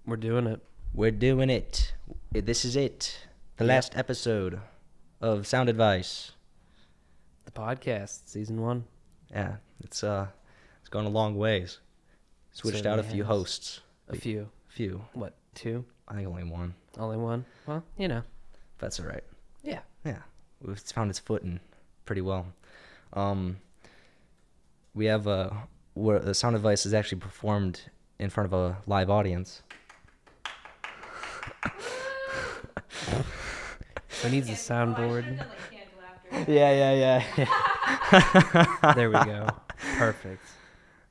We're doing it. We're doing it. This is it. The last episode of Sound Advice. The podcast, season 1. Yeah, it's gone a long ways. Switched Certainly out a few has. hosts. A few. Few. What, 2? I think only one. Only 1? Well, you know. That's all right. Yeah. Yeah, it's found its footing pretty well. We have where the Sound Advice is actually performed in front of a live audience. Who needs a soundboard? Yeah. There we go. Perfect.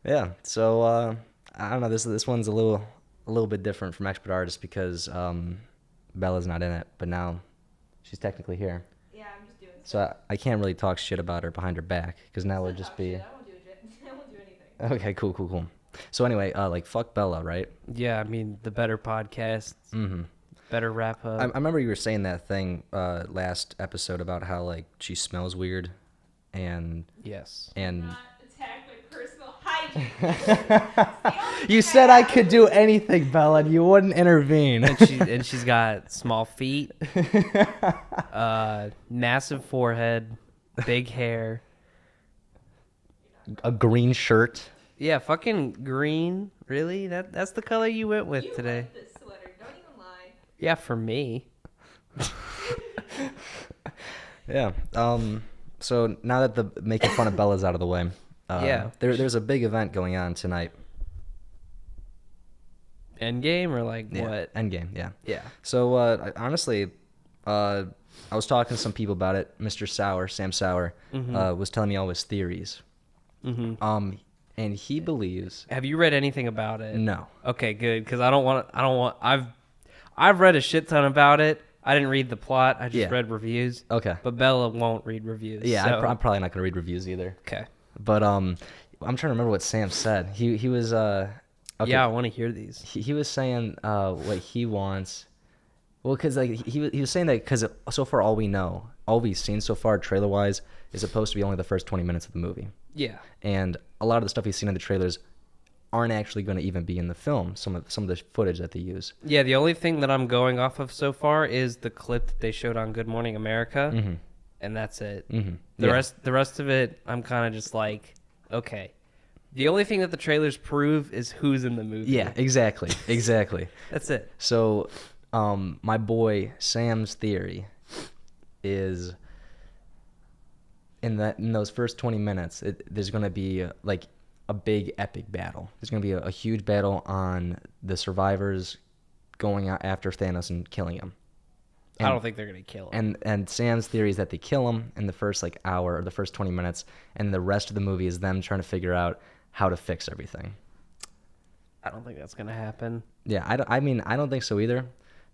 Yeah. So I don't know. This one's a little bit different from Expert Artist because Bella's not in it, but now she's technically here. Yeah, I'm just doing stuff. So I can't really talk shit about her behind her back because now we'll just be. I won't do it. I won't do anything. Okay. Cool. So anyway, like fuck Bella, right? Yeah, I mean, the better podcast, better wrap up. I remember you were saying that thing last episode about how like she smells weird, and Yes. Not attack my personal hygiene. you said I could do anything, Bella, and you wouldn't intervene. And she's got small feet, massive forehead, big hair. A green shirt. Yeah, fucking green. Really? That's the color you went with You today. love this sweater. Don't even lie. Yeah, for me. Yeah. So now that the making fun of Bella's out of the way, there's a big event going on tonight. Endgame or like Yeah, what? Endgame. Yeah. Yeah. So honestly, I was talking to some people about it. Mr. Sam Sauer, was telling me all his theories. Mm-hmm. And he believes. Have you read anything about it? No. Okay, good. Because I don't want. I've read a shit ton about it. I didn't read the plot. I just read reviews. Okay. But Bella won't read reviews. Yeah, so. I'm probably not gonna read reviews either. Okay. But I'm trying to remember what Sam said. He was okay. Yeah, I want to hear these. He was saying what he wants. Well, because like he was saying that because so far all we've seen so far trailer wise is supposed to be only the first 20 minutes of the movie. Yeah. And a lot of the stuff we've seen in the trailers aren't actually going to even be in the film. Some of the footage that they use. Yeah, the only thing that I'm going off of so far is the clip that they showed on Good Morning America, and that's it. The rest of it, I'm kind of just like, okay. The only thing that the trailers prove is who's in the movie. Yeah, exactly. That's it. So, my boy Sam's theory is in those first 20 minutes, there's going to be like a big epic battle. There's going to be a huge battle on the survivors going out after Thanos and killing him. I don't think they're going to kill him. And Sam's theory is that they kill him in the first like hour or the first 20 minutes, and the rest of the movie is them trying to figure out how to fix everything. I don't think that's going to happen. Yeah, I don't think so either.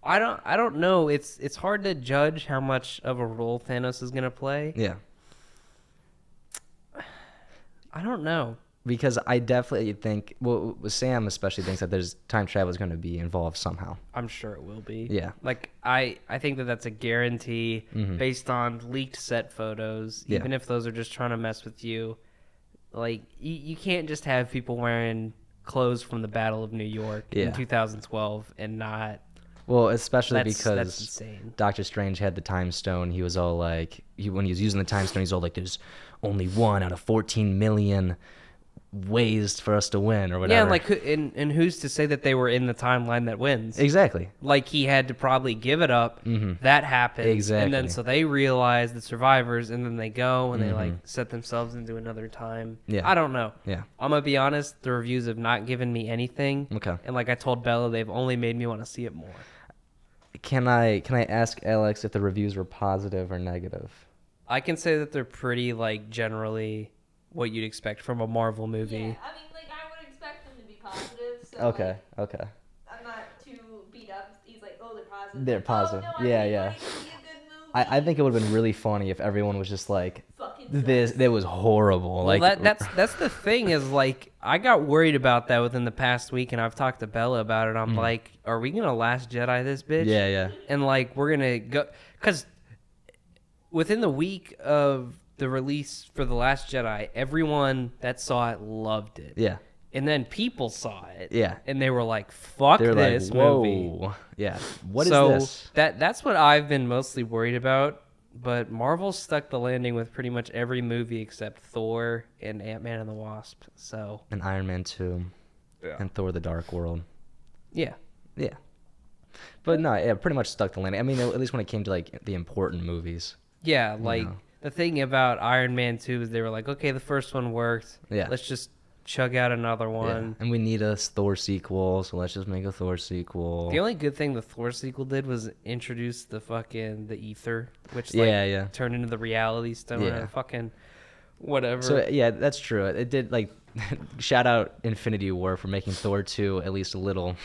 I don't know. It's hard to judge how much of a role Thanos is going to play. Yeah. I don't know. Because I definitely think, well, Sam especially thinks that there's time travel is going to be involved somehow. I'm sure it will be. Yeah. Like, I think that that's a guarantee based on leaked set photos, even if those are just trying to mess with you. Like, you can't just have people wearing clothes from the Battle of New York in 2012 and not... Well, especially that's because insane. Doctor Strange had the Time Stone. He was all like, when he was using the Time Stone, he's all like, there's only 1 out of 14 million ways for us to win or whatever. Yeah, like, and who's to say that they were in the timeline that wins? Exactly. Like, he had to probably give it up. That happened. Exactly. And then so they realize the survivors, and then they go and they, like, set themselves into another time. Yeah. I don't know. Yeah. I'm going to be honest. The reviews have not given me anything. Okay. And like I told Bella, they've only made me want to see it more. Can I ask Alex if the reviews were positive or negative? I can say that they're pretty, like, generally what you'd expect from a Marvel movie. Yeah, I mean, like, I would expect them to be positive. So, Okay. like, I'm not too beat up. He's like, oh, they're positive. They're positive. Oh, no, Yeah. like, it'd be a good movie. I think it would have been really funny if everyone was just like, Fucking that was horrible. Well, like that's the thing is, like, I got worried about that within the past week, and I've talked to Bella about it. I'm like, are we gonna Last Jedi this bitch? Yeah. And like, we're gonna go, because within the week of the release for The Last Jedi, everyone that saw it loved it. Yeah. And then people saw it. Yeah. And they were like, fuck They're this like, whoa. movie. Yeah. What is so this? That's what I've been mostly worried about. But Marvel stuck the landing with pretty much every movie except Thor and Ant-Man and the Wasp. So. And Iron Man 2. Yeah. And Thor: The Dark World. Yeah. Yeah. But no, yeah, pretty much stuck the landing. I mean, at least when it came to like the important movies. Yeah, like the thing about Iron Man 2 is they were like, okay, the first one worked. Yeah. Let's just chug out another one. Yeah. And we need a Thor sequel, so let's just make a Thor sequel. The only good thing the Thor sequel did was introduce the ether, which turned into the reality stone or fucking whatever. So yeah, that's true. It did like shout out Infinity War for making Thor 2 at least a little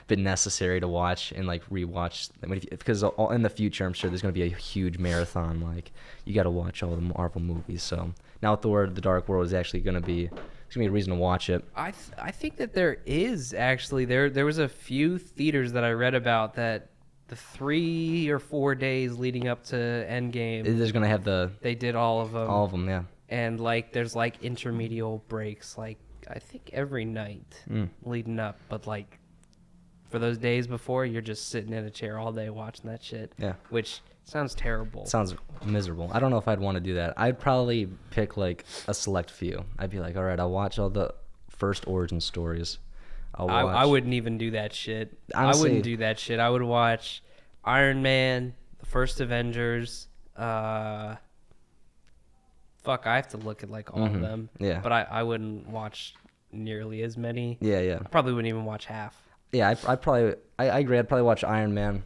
bit necessary to watch and like rewatch. I mean, because in the future, I'm sure there's going to be a huge marathon. Like you got to watch all the Marvel movies. So now Thor: The Dark World is actually going to be. It's gonna be a reason to watch it. I think that there is actually there was a few theaters that I read about that the 3 or 4 days leading up to Endgame. There's gonna have they did all of them. All of them, yeah. And like there's like intermedial breaks, like I think every night leading up, but like for those days before, you're just sitting in a chair all day watching that shit. Yeah. Which sounds terrible. Sounds miserable. I don't know if I'd want to do that. I'd probably pick like a select few. I'd be like, all right, I'll watch all the first origin stories. I wouldn't even do that shit. Honestly, I wouldn't do that shit. I would watch Iron Man, the first Avengers. Fuck, I have to look at like all of them. Yeah. But I wouldn't watch nearly as many. Yeah. I probably wouldn't even watch half. Yeah, I agree. I'd probably watch Iron Man.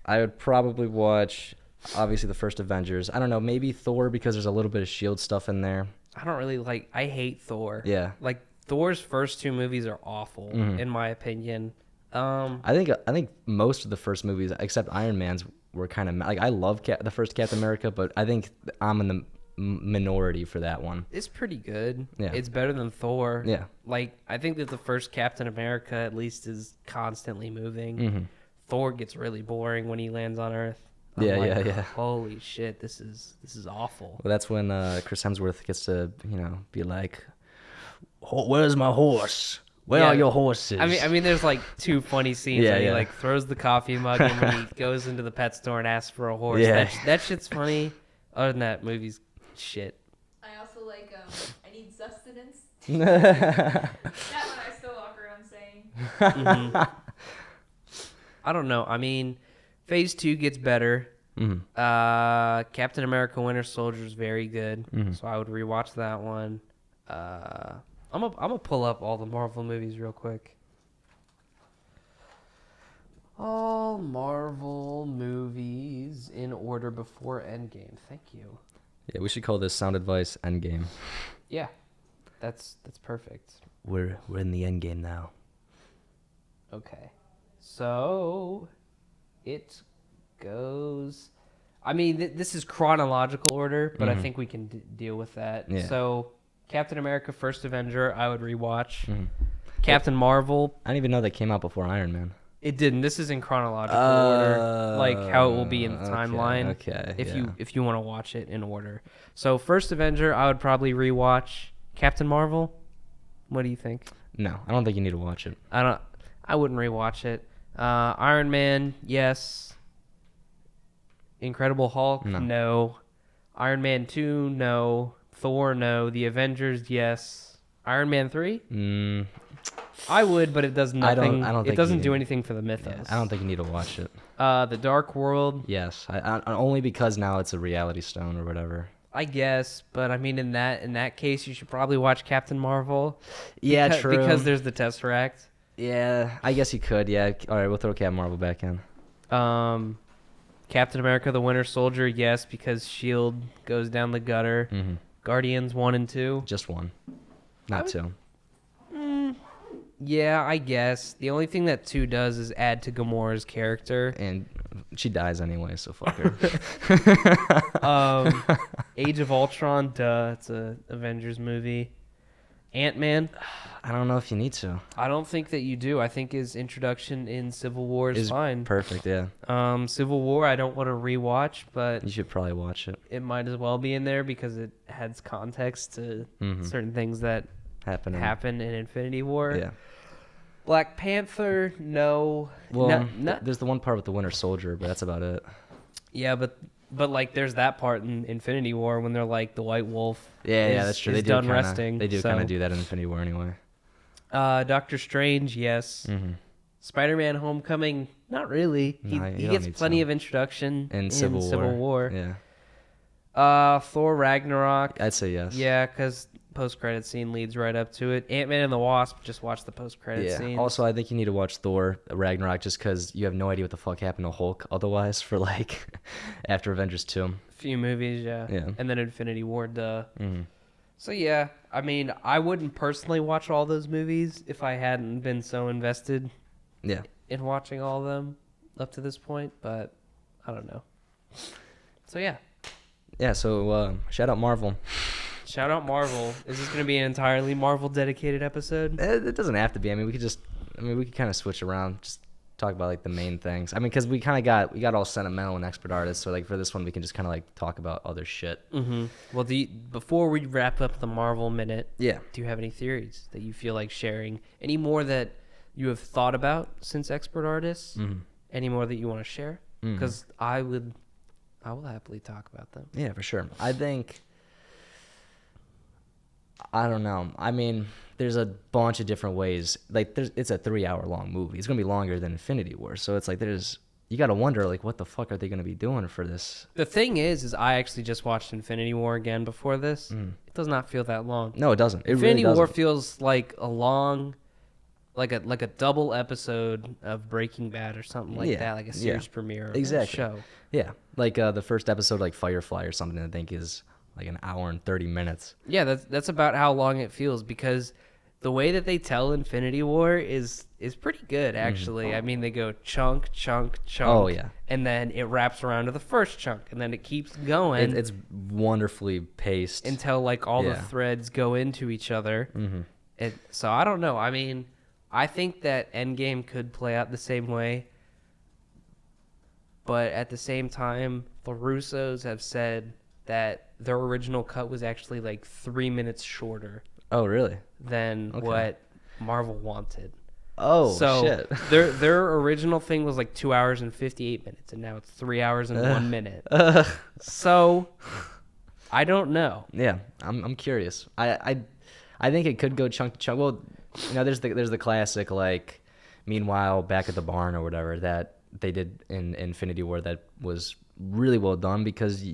I would probably watch, obviously, the first Avengers. I don't know, maybe Thor because there's a little bit of S.H.I.E.L.D. stuff in there. I don't really like... I hate Thor. Yeah. Like, Thor's first 2 movies are awful, in my opinion. I think most of the first movies, except Iron Man's, were kind of... Like, I love the first Captain America, but I think I'm in the minority for that one. It's pretty good. Yeah. It's better than Thor. Yeah. Like, I think that the first Captain America, at least, is constantly moving. Thor gets really boring when he lands on Earth. Yeah. Holy shit, this is awful. Well, that's when Chris Hemsworth gets to, be like, "Where's my horse? Where are your horses?" I mean, there's like 2 funny scenes where he like throws the coffee mug and when he goes into the pet store and asks for a horse. Yeah. That shit's funny. Other than that, movie's shit. I also like I need sustenance. That one I still walk around saying. I don't know. I mean, Phase 2 gets better. Captain America: Winter Soldier is very good, so I would rewatch that one. I'm gonna pull up all the Marvel movies real quick. All Marvel movies in order before Endgame. Thank you. Yeah, we should call this Sound Advice Endgame. Yeah, that's perfect. We're in the Endgame now. Okay. So, it goes... I mean, this is chronological order, but I think we can deal with that. Yeah. So, Captain America, First Avenger, I would rewatch. Captain Marvel... I didn't even know that came out before Iron Man. It didn't. This is in chronological order, like how it will be in the timeline. Okay. If you want to watch it in order. So, First Avenger, I would probably rewatch. Captain Marvel, what do you think? No, I don't think you need to watch it. I wouldn't rewatch it. Iron Man, yes. Incredible Hulk, no. Iron Man 2, no. Thor, no. The Avengers, yes. Iron Man 3? I would, but it does nothing. I don't think it doesn't do anything for the mythos. Yeah, I don't think you need to watch it. The Dark World? Yes, only because now it's a reality stone or whatever. I guess, but I mean, in that case, you should probably watch Captain Marvel. Yeah, true. Because there's the Tesseract. Yeah, I guess you could. Yeah, all right, we'll throw Captain Marvel back in. Captain America: The Winter Soldier, yes, because S.H.I.E.L.D. goes down the gutter. Guardians 1 and 2. Just 1, not 2. Yeah, I guess. The only thing that 2 does is add to Gamora's character. And she dies anyway, so fuck her. Age of Ultron, duh, it's a Avengers movie. Ant-Man, I don't know if you need to. I don't think that you do. I think his introduction in Civil War is fine. Perfect, yeah. Civil War, I don't want to rewatch, but you should probably watch it. It might as well be in there because it adds context to certain things that happen in Infinity War. Yeah. Black Panther, no. Well, there's the one part with the Winter Soldier, but that's about it. Yeah, but like there's that part in Infinity War when they're like the White Wolf. Yeah, that's true. They do done resting. They do kind of do that in Infinity War anyway. Doctor Strange, yes. Mm-hmm. Spider-Man: Homecoming, not really. He gets plenty of introduction in Civil War. Yeah. Thor: Ragnarok. I'd say yes. Yeah, because post-credit scene leads right up to it. Ant-Man and the Wasp, just watch the post-credit scene. Also, I think you need to watch Thor: Ragnarok just because you have no idea what the fuck happened to Hulk otherwise for like after Avengers 2. A few movies, yeah. And then Infinity War, duh. Mm-hmm. So yeah, I mean, I wouldn't personally watch all those movies if I hadn't been so invested in watching all of them up to this point, but I don't know. So yeah. Yeah, so shout out Marvel. Shout out Marvel. Is this going to be an entirely Marvel dedicated episode? It doesn't have to be. I mean, we could kind of switch around, just talk about like the main things. I mean, because we got all sentimental and expert artists, so like for this one, we can just kind of like talk about other shit. Mm-hmm. Well, before we wrap up the Marvel minute, do you have any theories that you feel like sharing? Any more that you have thought about since expert artists? Mm-hmm. Any more that you want to share? Because I will happily talk about them. Yeah, for sure. I don't know. I mean, there's a bunch of different ways. Like, it's a 3-hour long movie. It's gonna be longer than Infinity War. So it's like you gotta wonder like what the fuck are they gonna be doing for this? The thing is I actually just watched Infinity War again before this. It does not feel that long. No, it doesn't. Infinity really War doesn't. feels like a long, like a double episode of Breaking Bad or something like that, like a series premiere of a show. Yeah, like the first episode, like Firefly or something, I think is like an hour and 30 minutes. Yeah, that's about how long it feels because the way that they tell Infinity War is pretty good, actually. I mean, they go chunk, chunk, chunk. Oh, yeah. And then it wraps around to the first chunk, and then it keeps going. It's wonderfully paced. Until, like, all the threads go into each other. Mm-hmm. So, I don't know. I mean, I think that Endgame could play out the same way. But at the same time, the Russos have said that their original cut was actually like 3 minutes shorter. Oh, really? Than what Marvel wanted. Oh, so shit. their original thing was like 2 hours and 58 minutes, and now it's 3 hours and 1 minute. So I don't know. Yeah, I'm curious. I think it could go chunk to chunk. Well, there's the classic like, meanwhile back at the barn or whatever that they did in Infinity War that was really well done because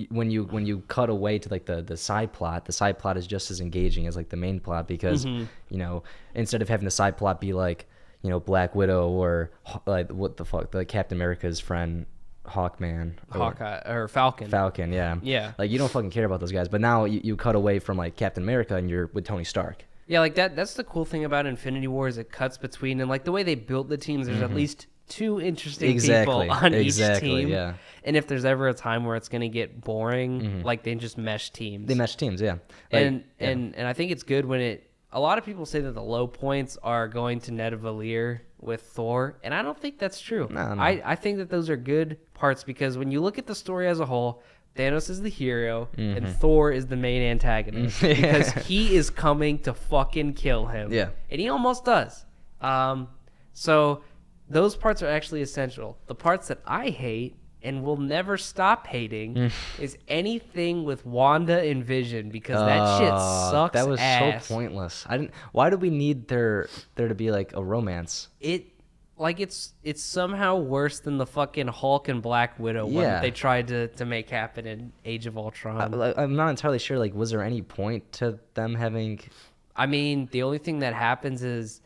when you cut away to like the side plot is just as engaging as like the main plot because instead of having the side plot be like Black Widow or like what the fuck the Captain America's friend Hawkeye or Falcon, yeah, like you don't fucking care about those guys, but now you cut away from like Captain America and you're with Tony Stark. Yeah, like that's the cool thing about Infinity War is it cuts between, and like the way they built the teams, there's at least 2 interesting people on each team. Yeah. And if there's ever a time where it's going to get boring, like they just mesh teams. They mesh teams, yeah. And I think it's good when a lot of people say that the low points are going to Nidavellir with Thor, and I don't think that's true. No. I think that those are good parts because when you look at the story as a whole, Thanos is the hero and Thor is the main antagonist because he is coming to fucking kill him. Yeah. And he almost does. So those parts are actually essential. The parts that I hate and will never stop hating is anything with Wanda and Vision because that shit sucks. That was ass. So pointless. Why do we need there to be like a romance? It's somehow worse than the fucking Hulk and Black Widow one that they tried to make happen in Age of Ultron. I'm not entirely sure. Like, was there any point to them having? I mean, the only thing that happens is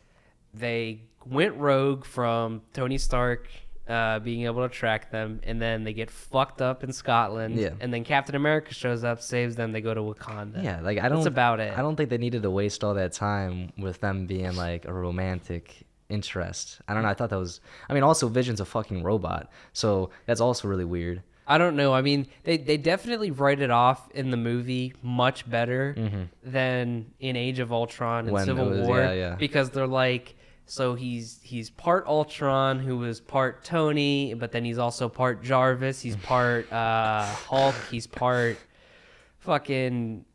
they went rogue from Tony Stark being able to track them, and then they get fucked up in Scotland, and then Captain America shows up, saves them, they go to Wakanda. Yeah, like that's about it. I don't think they needed to waste all that time with them being like a romantic interest. I don't know. I thought that was. I mean, also Vision's a fucking robot, so that's also really weird. I don't know. I mean, they definitely write it off in the movie much better than in Age of Ultron and Civil War because they're like. So he's part Ultron, who was part Tony, but then he's also part Jarvis. He's part Hulk. He's part fucking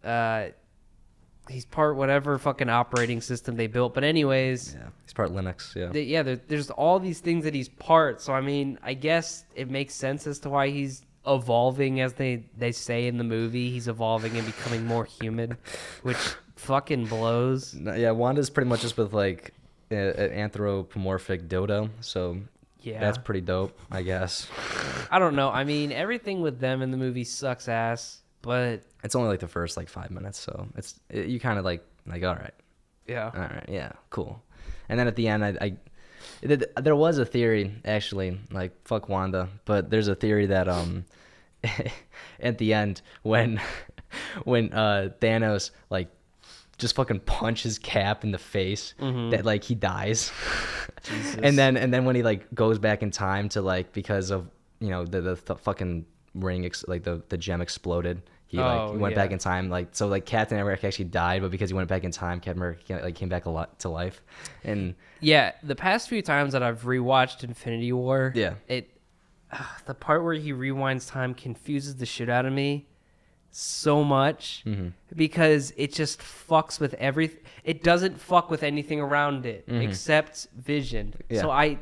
he's part whatever fucking operating system they built. But anyways, Yeah, he's part Linux. Yeah. There's all these things that he's part. So I mean, I guess it makes sense as to why he's evolving, as they say in the movie. He's evolving and becoming more human, which fucking blows. Yeah, Wanda's pretty much just with like an anthropomorphic dodo. So Yeah, that's pretty dope, I guess. I don't know. I mean, everything with them in the movie sucks ass, but It's only like the first like 5 minutes, so you kind of like all right. yeah. All right, yeah, cool. And then at the end, there was a theory, actually, like, fuck Wanda, but there's a theory that at the end when Thanos like just fucking punches Cap in the face, that like he dies. Jesus. and then when he like goes back in time to like, because of the fucking ring the gem exploded. He went back in time, like, so like Captain America actually died, but because he went back in time, Captain America like came back a lot to life. And yeah, the past few times that I've rewatched Infinity War, yeah, the part where he rewinds time confuses the shit out of me so much, because it just fucks with everything. It doesn't fuck with anything around it except Vision. Yeah. So I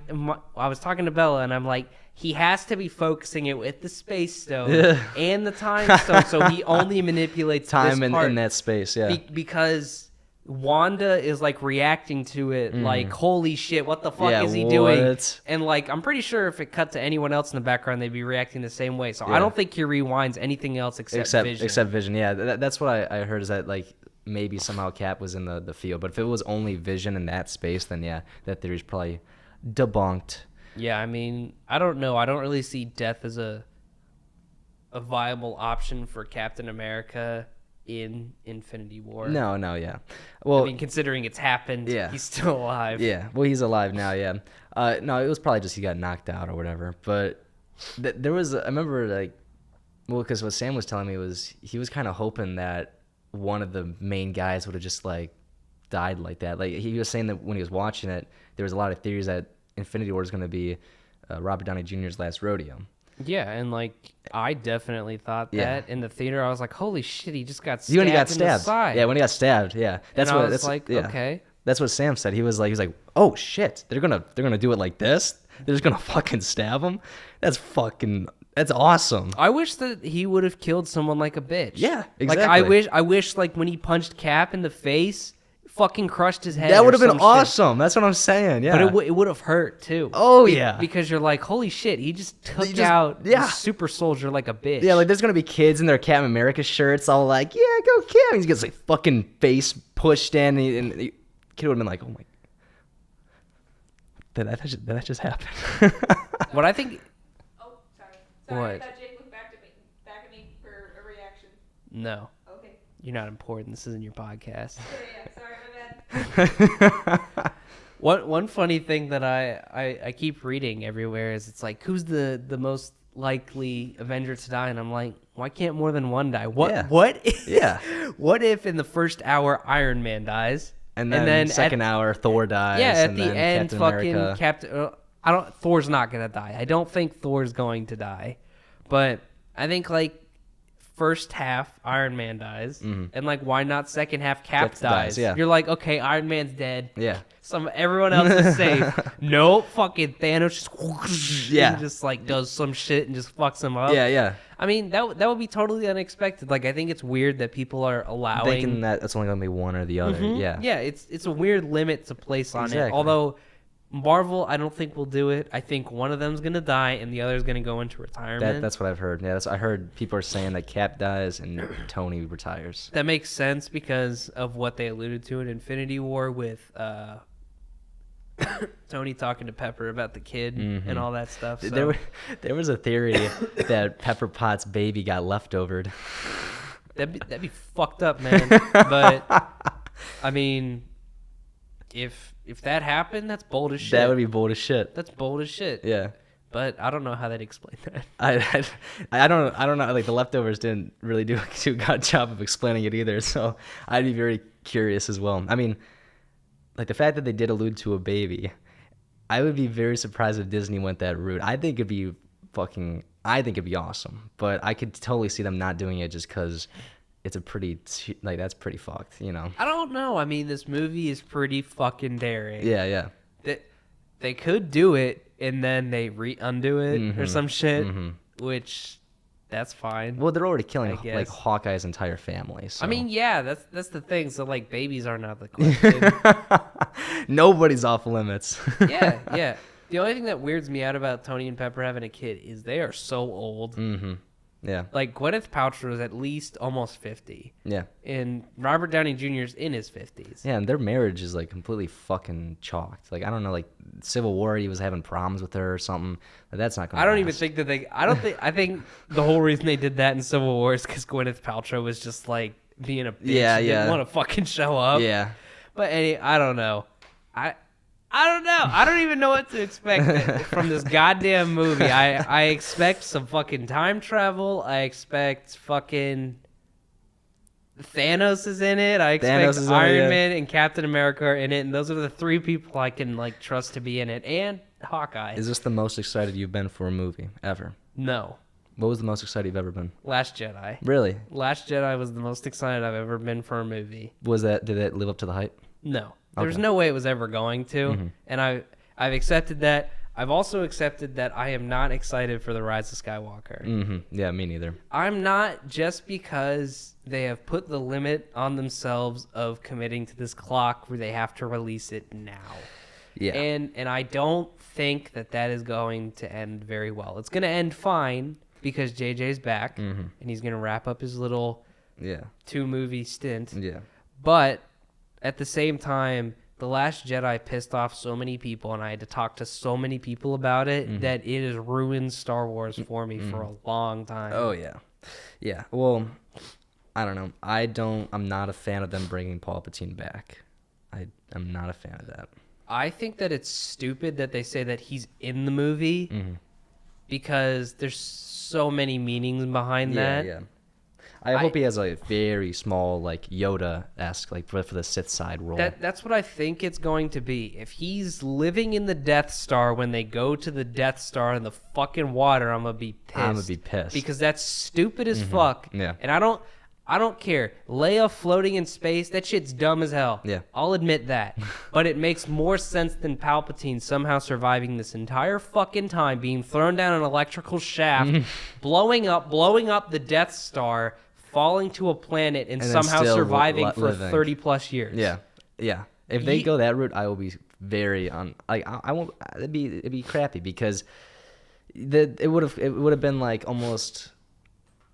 was talking to Bella and I'm like, he has to be focusing it with the Space Stone and the Time Stone, so he only manipulates time this part in that space. Yeah, because Wanda is like reacting to it like, holy shit, what the fuck is he doing? And like, I'm pretty sure if it cut to anyone else in the background, they'd be reacting the same way. So I don't think he rewinds anything else except Vision. Except Vision. Yeah, that's what I heard, is that like maybe somehow Cap was in the field, but if it was only Vision in that space, then yeah, that theory's probably debunked. Yeah, I mean, I don't know. I don't really see death as a viable option for Captain America in Infinity War. No, yeah. Well, I mean, considering it's happened, he's still alive. Yeah, well, he's alive now, yeah. No, it was probably just he got knocked out or whatever. But there was, I remember, like, well, because what Sam was telling me was he was kind of hoping that one of the main guys would have just, like, died like that. Like, he was saying that when he was watching it, there was a lot of theories that Infinity War is going to be Robert Downey Jr.'s last rodeo. Yeah, and like, I definitely thought that in the theater. I was like, "Holy shit, he just got stabbed." When he got in the side. Yeah, when he got stabbed. Yeah, okay. That's what Sam said. He was like, "Oh shit, they're gonna do it like this. They're just gonna fucking stab him. That's awesome." I wish that he would have killed someone like a bitch. Yeah, exactly. Like, I wish like when he punched Cap in the face, fucking crushed his head. That would have been awesome. Shit. That's what I'm saying. Yeah, but it would have hurt too. Oh yeah, because you're like, holy shit, he just took out the super soldier like a bitch. Yeah, like there's gonna be kids in their Captain America shirts, all like, "Yeah, go Cap." He gets like fucking face pushed in, and the kid would have been like, "Oh my, did that just happen?" What I think. Oh, sorry. What? I thought Jake looked back at me for a reaction. No. Okay. You're not important. This isn't your podcast. Yeah. Sorry, my bad. One funny thing that I keep reading everywhere is, it's like, who's the most likely Avenger to die? And I'm like, why can't more than one die? What if in the first hour Iron Man dies, and then second hour Thor dies? Yeah, at and the then end, Captain fucking America. Captain. Thor's not gonna die. I don't think Thor's going to die, but I think like first half Iron Man dies, and like, why not second half Cap dies? Yeah. You're like, okay, Iron Man's dead. Yeah. Everyone else is safe. No, fucking Thanos just Yeah. just like does some shit and just fucks him up. Yeah. I mean, that would be totally unexpected. Like, I think it's weird that people are allowing, Thinking that it's only gonna be one or the other. Yeah. Yeah, it's a weird limit to place on it. Exactly. Although Marvel, I don't think will do it. I think one of them's gonna die and the other's gonna go into retirement. That's what I've heard. Yeah, I heard people are saying that Cap dies and Tony retires. That makes sense because of what they alluded to in Infinity War with Tony talking to Pepper about the kid and all that stuff. So. There was a theory that Pepper Potts' baby got leftovered. That'd be fucked up, man. But I mean, if that happened, that's bold as shit. That would be bold as shit. That's bold as shit. Yeah. But I don't know how they'd explain that. I don't know. Like, the leftovers didn't really do a good job of explaining it either. So I'd be very curious as well. I mean, like, the fact that they did allude to a baby, I would be very surprised if Disney went that route. I think it'd be awesome. But I could totally see them not doing it just because it's a pretty like that's pretty fucked, you know. I don't know. I mean, this movie is pretty fucking daring. Yeah. They could do it and then they undo it or some shit, which that's fine. Well, they're already killing like Hawkeye's entire family. So. I mean, yeah, that's the thing. So like, babies are not the question. Nobody's off limits. yeah. The only thing that weirds me out about Tony and Pepper having a kid is they are so old. Mm-hmm. Yeah. Like, Gwyneth Paltrow is at least almost 50. Yeah. And Robert Downey Jr. is in his 50s. Yeah, and their marriage is, like, completely fucking chalked. Like, I don't know, like, Civil War, he was having problems with her or something. But that's not going to I don't even think that I think the whole reason they did that in Civil War is because Gwyneth Paltrow was just, like, being a bitch. Yeah, Didn't want to fucking show up. Yeah. But I don't know. I don't know. I don't even know what to expect from this goddamn movie. I expect some fucking time travel. I expect fucking Thanos is in it. I expect Iron Man and Captain America are in it, and those are the three people I can like trust to be in it. And Hawkeye. Is this the most excited you've been for a movie ever? No. What was the most excited you've ever been? Last Jedi. Really? Last Jedi was the most excited I've ever been for a movie. Did it live up to the hype? No. There's no way it was ever going to, and I've accepted that. I've also accepted that I am not excited for The Rise of Skywalker. Mm-hmm. Yeah, me neither. I'm not, just because they have put the limit on themselves of committing to this clock where they have to release it now. Yeah. And I don't think that is going to end very well. It's going to end fine because JJ's back, and he's going to wrap up his little 2-movie stint. Yeah. But at the same time, The Last Jedi pissed off so many people, and I had to talk to so many people about it, that it has ruined Star Wars for me for a long time. Oh, yeah. Yeah. Well, I don't know. I'm not a fan of them bringing Palpatine back. I'm not a fan of that. I think that it's stupid that they say that he's in the movie because there's so many meanings behind that. Yeah. I hope he has a very small, like, Yoda-esque, like, for the Sith side role. That's what I think it's going to be. If he's living in the Death Star when they go to the Death Star in the fucking water, I'm going to be pissed. Because that's stupid as fuck. Yeah. And I don't care. Leia floating in space, that shit's dumb as hell. Yeah. I'll admit that. But it makes more sense than Palpatine somehow surviving this entire fucking time, being thrown down an electrical shaft, blowing up the Death Star, falling to a planet, and somehow surviving for 30 plus years. Yeah. If they go that route, I will be very I won't. It'd be crappy because it would have been like almost.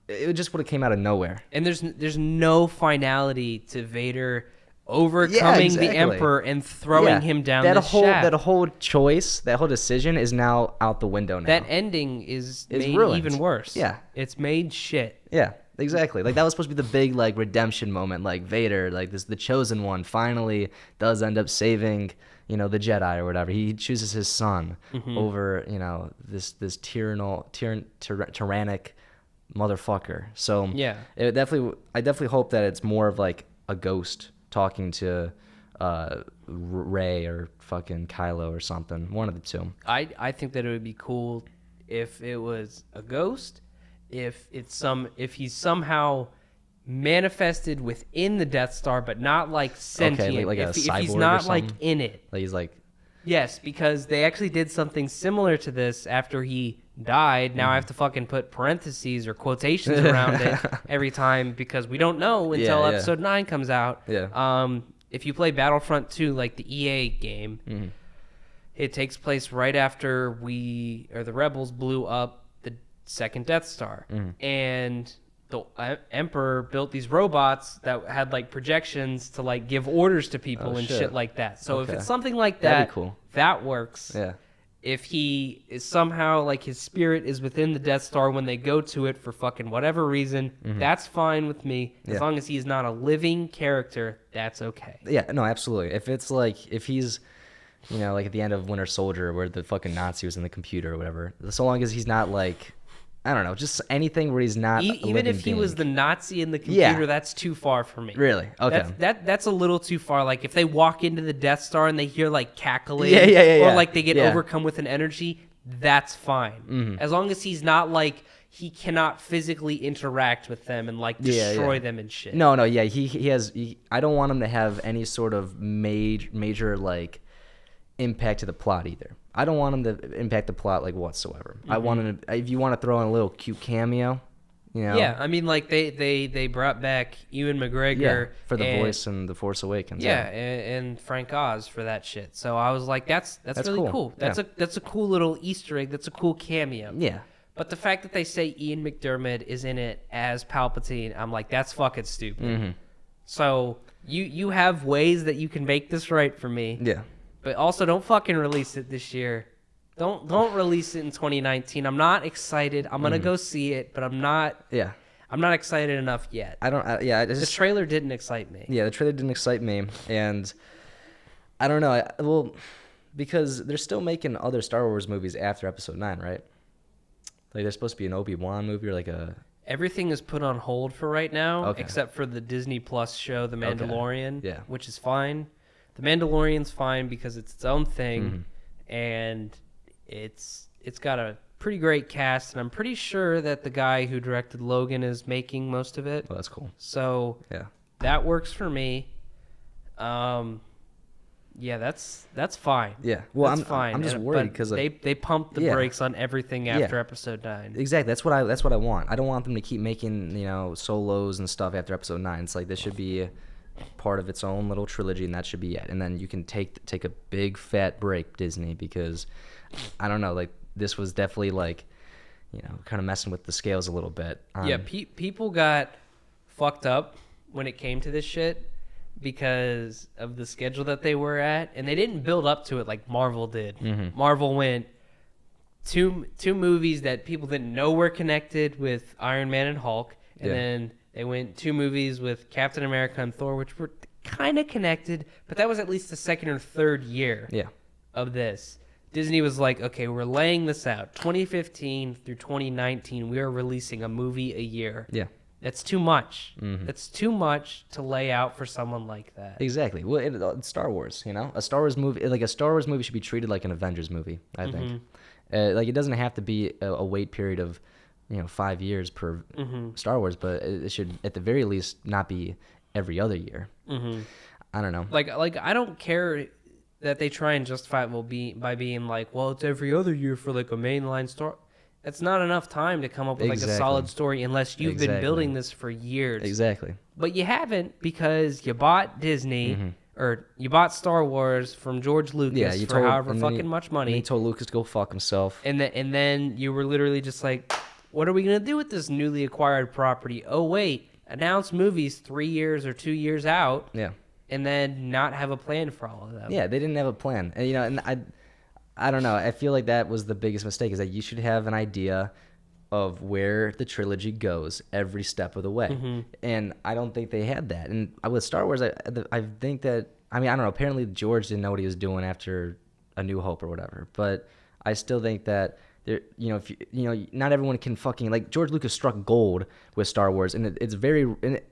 It just would have came out of nowhere. And there's no finality to Vader overcoming the Emperor and throwing him down the shaft. That whole choice, that whole decision is now out the window now. That ending is made ruined. Even worse. Yeah. It's made shit. Yeah. Exactly. Like, that was supposed to be the big, like, redemption moment. Like, Vader, like, the chosen one, finally does end up saving, the Jedi or whatever. He chooses his son over, this tyrannic motherfucker. So, yeah. I definitely hope that it's more of, like, a ghost talking to Rey or fucking Kylo or something. One of the two. I think that it would be cool if it was a ghost. If he's somehow manifested within the Death Star, but not like sentient. Okay, like a cyborg if he's not or something? like in it. Like, he's like. Yes, because they actually did something similar to this after he died. Now I have to fucking put parentheses or quotations around it every time because we don't know until episode 9 comes out. Yeah. If you play Battlefront 2, like the EA game, it takes place right after the rebels blew up the second Death Star, and the Emperor built these robots that had like projections to like give orders to people shit like that. So if it's something like that, cool. That works. Yeah. If he is somehow like his spirit is within the Death Star when they go to it for fucking whatever reason, that's fine with me. As long as he's not a living character, that's okay. Yeah, no, absolutely. If it's like, if he's, like at the end of Winter Soldier where the fucking Nazi was in the computer or whatever, so long as he's not like, I don't know, just anything where he's not even if he was the Nazi in the computer, that's too far for me. Really? Okay. That's a little too far. Like if they walk into the Death Star and they hear like cackling, or like they get overcome with an energy, that's fine. As long as he's not like he cannot physically interact with them and like destroy them and shit. No, yeah, he has. I don't want him to have any sort of major like impact to the plot either. I don't want him to impact the plot like whatsoever. I want him to, if you want to throw in a little cute cameo, you know. Yeah, I mean, like they brought back Ewan McGregor for the voice in The Force Awakens. Yeah, and Frank Oz for that shit. So I was like, that's really cool. That's a cool little Easter egg. That's a cool cameo. Yeah. But the fact that they say Ian McDiarmid is in it as Palpatine, I'm like, that's fucking stupid. So you have ways that you can make this right for me. Yeah. But also, don't fucking release it this year. Don't release it in 2019. I'm not excited. I'm gonna go see it, but I'm not. Yeah. I'm not excited enough yet. The trailer didn't excite me. Yeah, the trailer didn't excite me, and I don't know. Because they're still making other Star Wars movies after Episode 9, right? Like, there's supposed to be an Obi-Wan movie or like a... Everything is put on hold for right now, except for the Disney Plus show, The Mandalorian, which is fine. The Mandalorian's fine because it's its own thing, and it's got a pretty great cast, and I'm pretty sure that the guy who directed Logan is making most of it. Oh, that's cool. So that works for me. Yeah, that's fine. Yeah, well, that's fine. I'm just worried because they pumped the brakes on everything after Episode 9. Exactly, that's what I want. I don't want them to keep making solos and stuff after Episode 9. It's like this should be part of its own little trilogy, and that should be it. And then you can take a big fat break, Disney, because I don't know, like this was definitely like kind of messing with the scales a little bit. People got fucked up when it came to this shit because of the schedule that they were at, and they didn't build up to it like Marvel did. Marvel went two movies that people didn't know were connected with Iron Man and Hulk, and then they went 2 movies with Captain America and Thor, which were kind of connected, but that was at least the second or third year of this. Disney was like, okay, we're laying this out. 2015 through 2019, we are releasing a movie a year. Yeah. That's too much. That's too much to lay out for someone like that. Exactly. Well, it's Star Wars, a Star Wars movie should be treated like an Avengers movie, I think. Like, it doesn't have to be a wait period of 5 years per Star Wars, but it should at the very least not be every other year. I don't know. Like I don't care that they try and justify it by being like, well, it's every other year for like a mainline story. That's not enough time to come up with like a solid story unless you've been building this for years. Exactly. But you haven't, because you bought Disney or you bought Star Wars from George Lucas for however fucking much money. And he told Lucas to go fuck himself. And then you were literally just like, what are we going to do with this newly acquired property? Oh, wait, announce movies 3 years or 2 years out. Yeah. And then not have a plan for all of them. Yeah, they didn't have a plan. And, and I don't know. I feel like that was the biggest mistake, is that you should have an idea of where the trilogy goes every step of the way. And I don't think they had that. And with Star Wars, I think that, I don't know, apparently George didn't know what he was doing after A New Hope or whatever. But I still think that there, not everyone can fucking, like, George Lucas struck gold with Star Wars, and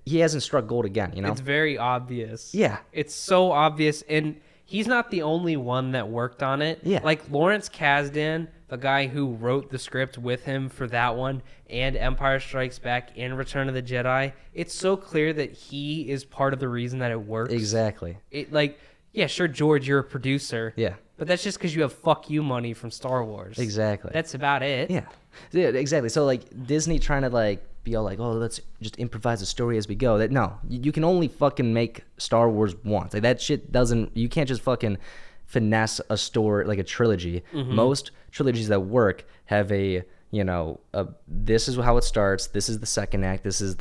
he hasn't struck gold again, It's very obvious. Yeah. It's so obvious, and he's not the only one that worked on it. Yeah. Like Lawrence Kasdan, the guy who wrote the script with him for that one and Empire Strikes Back and Return of the Jedi, it's so clear that he is part of the reason that it works. Exactly. Yeah, sure, George, you're a producer. Yeah. But that's just because you have fuck you money from Star Wars. Exactly. That's about it. Yeah, exactly. So, like, Disney trying to, like, be all like, oh, let's just improvise the story as we go. No, you can only fucking make Star Wars once. Like, that shit doesn't, you can't just fucking finesse a story, like a trilogy. Most trilogies that work have this is how it starts, this is the second act, this is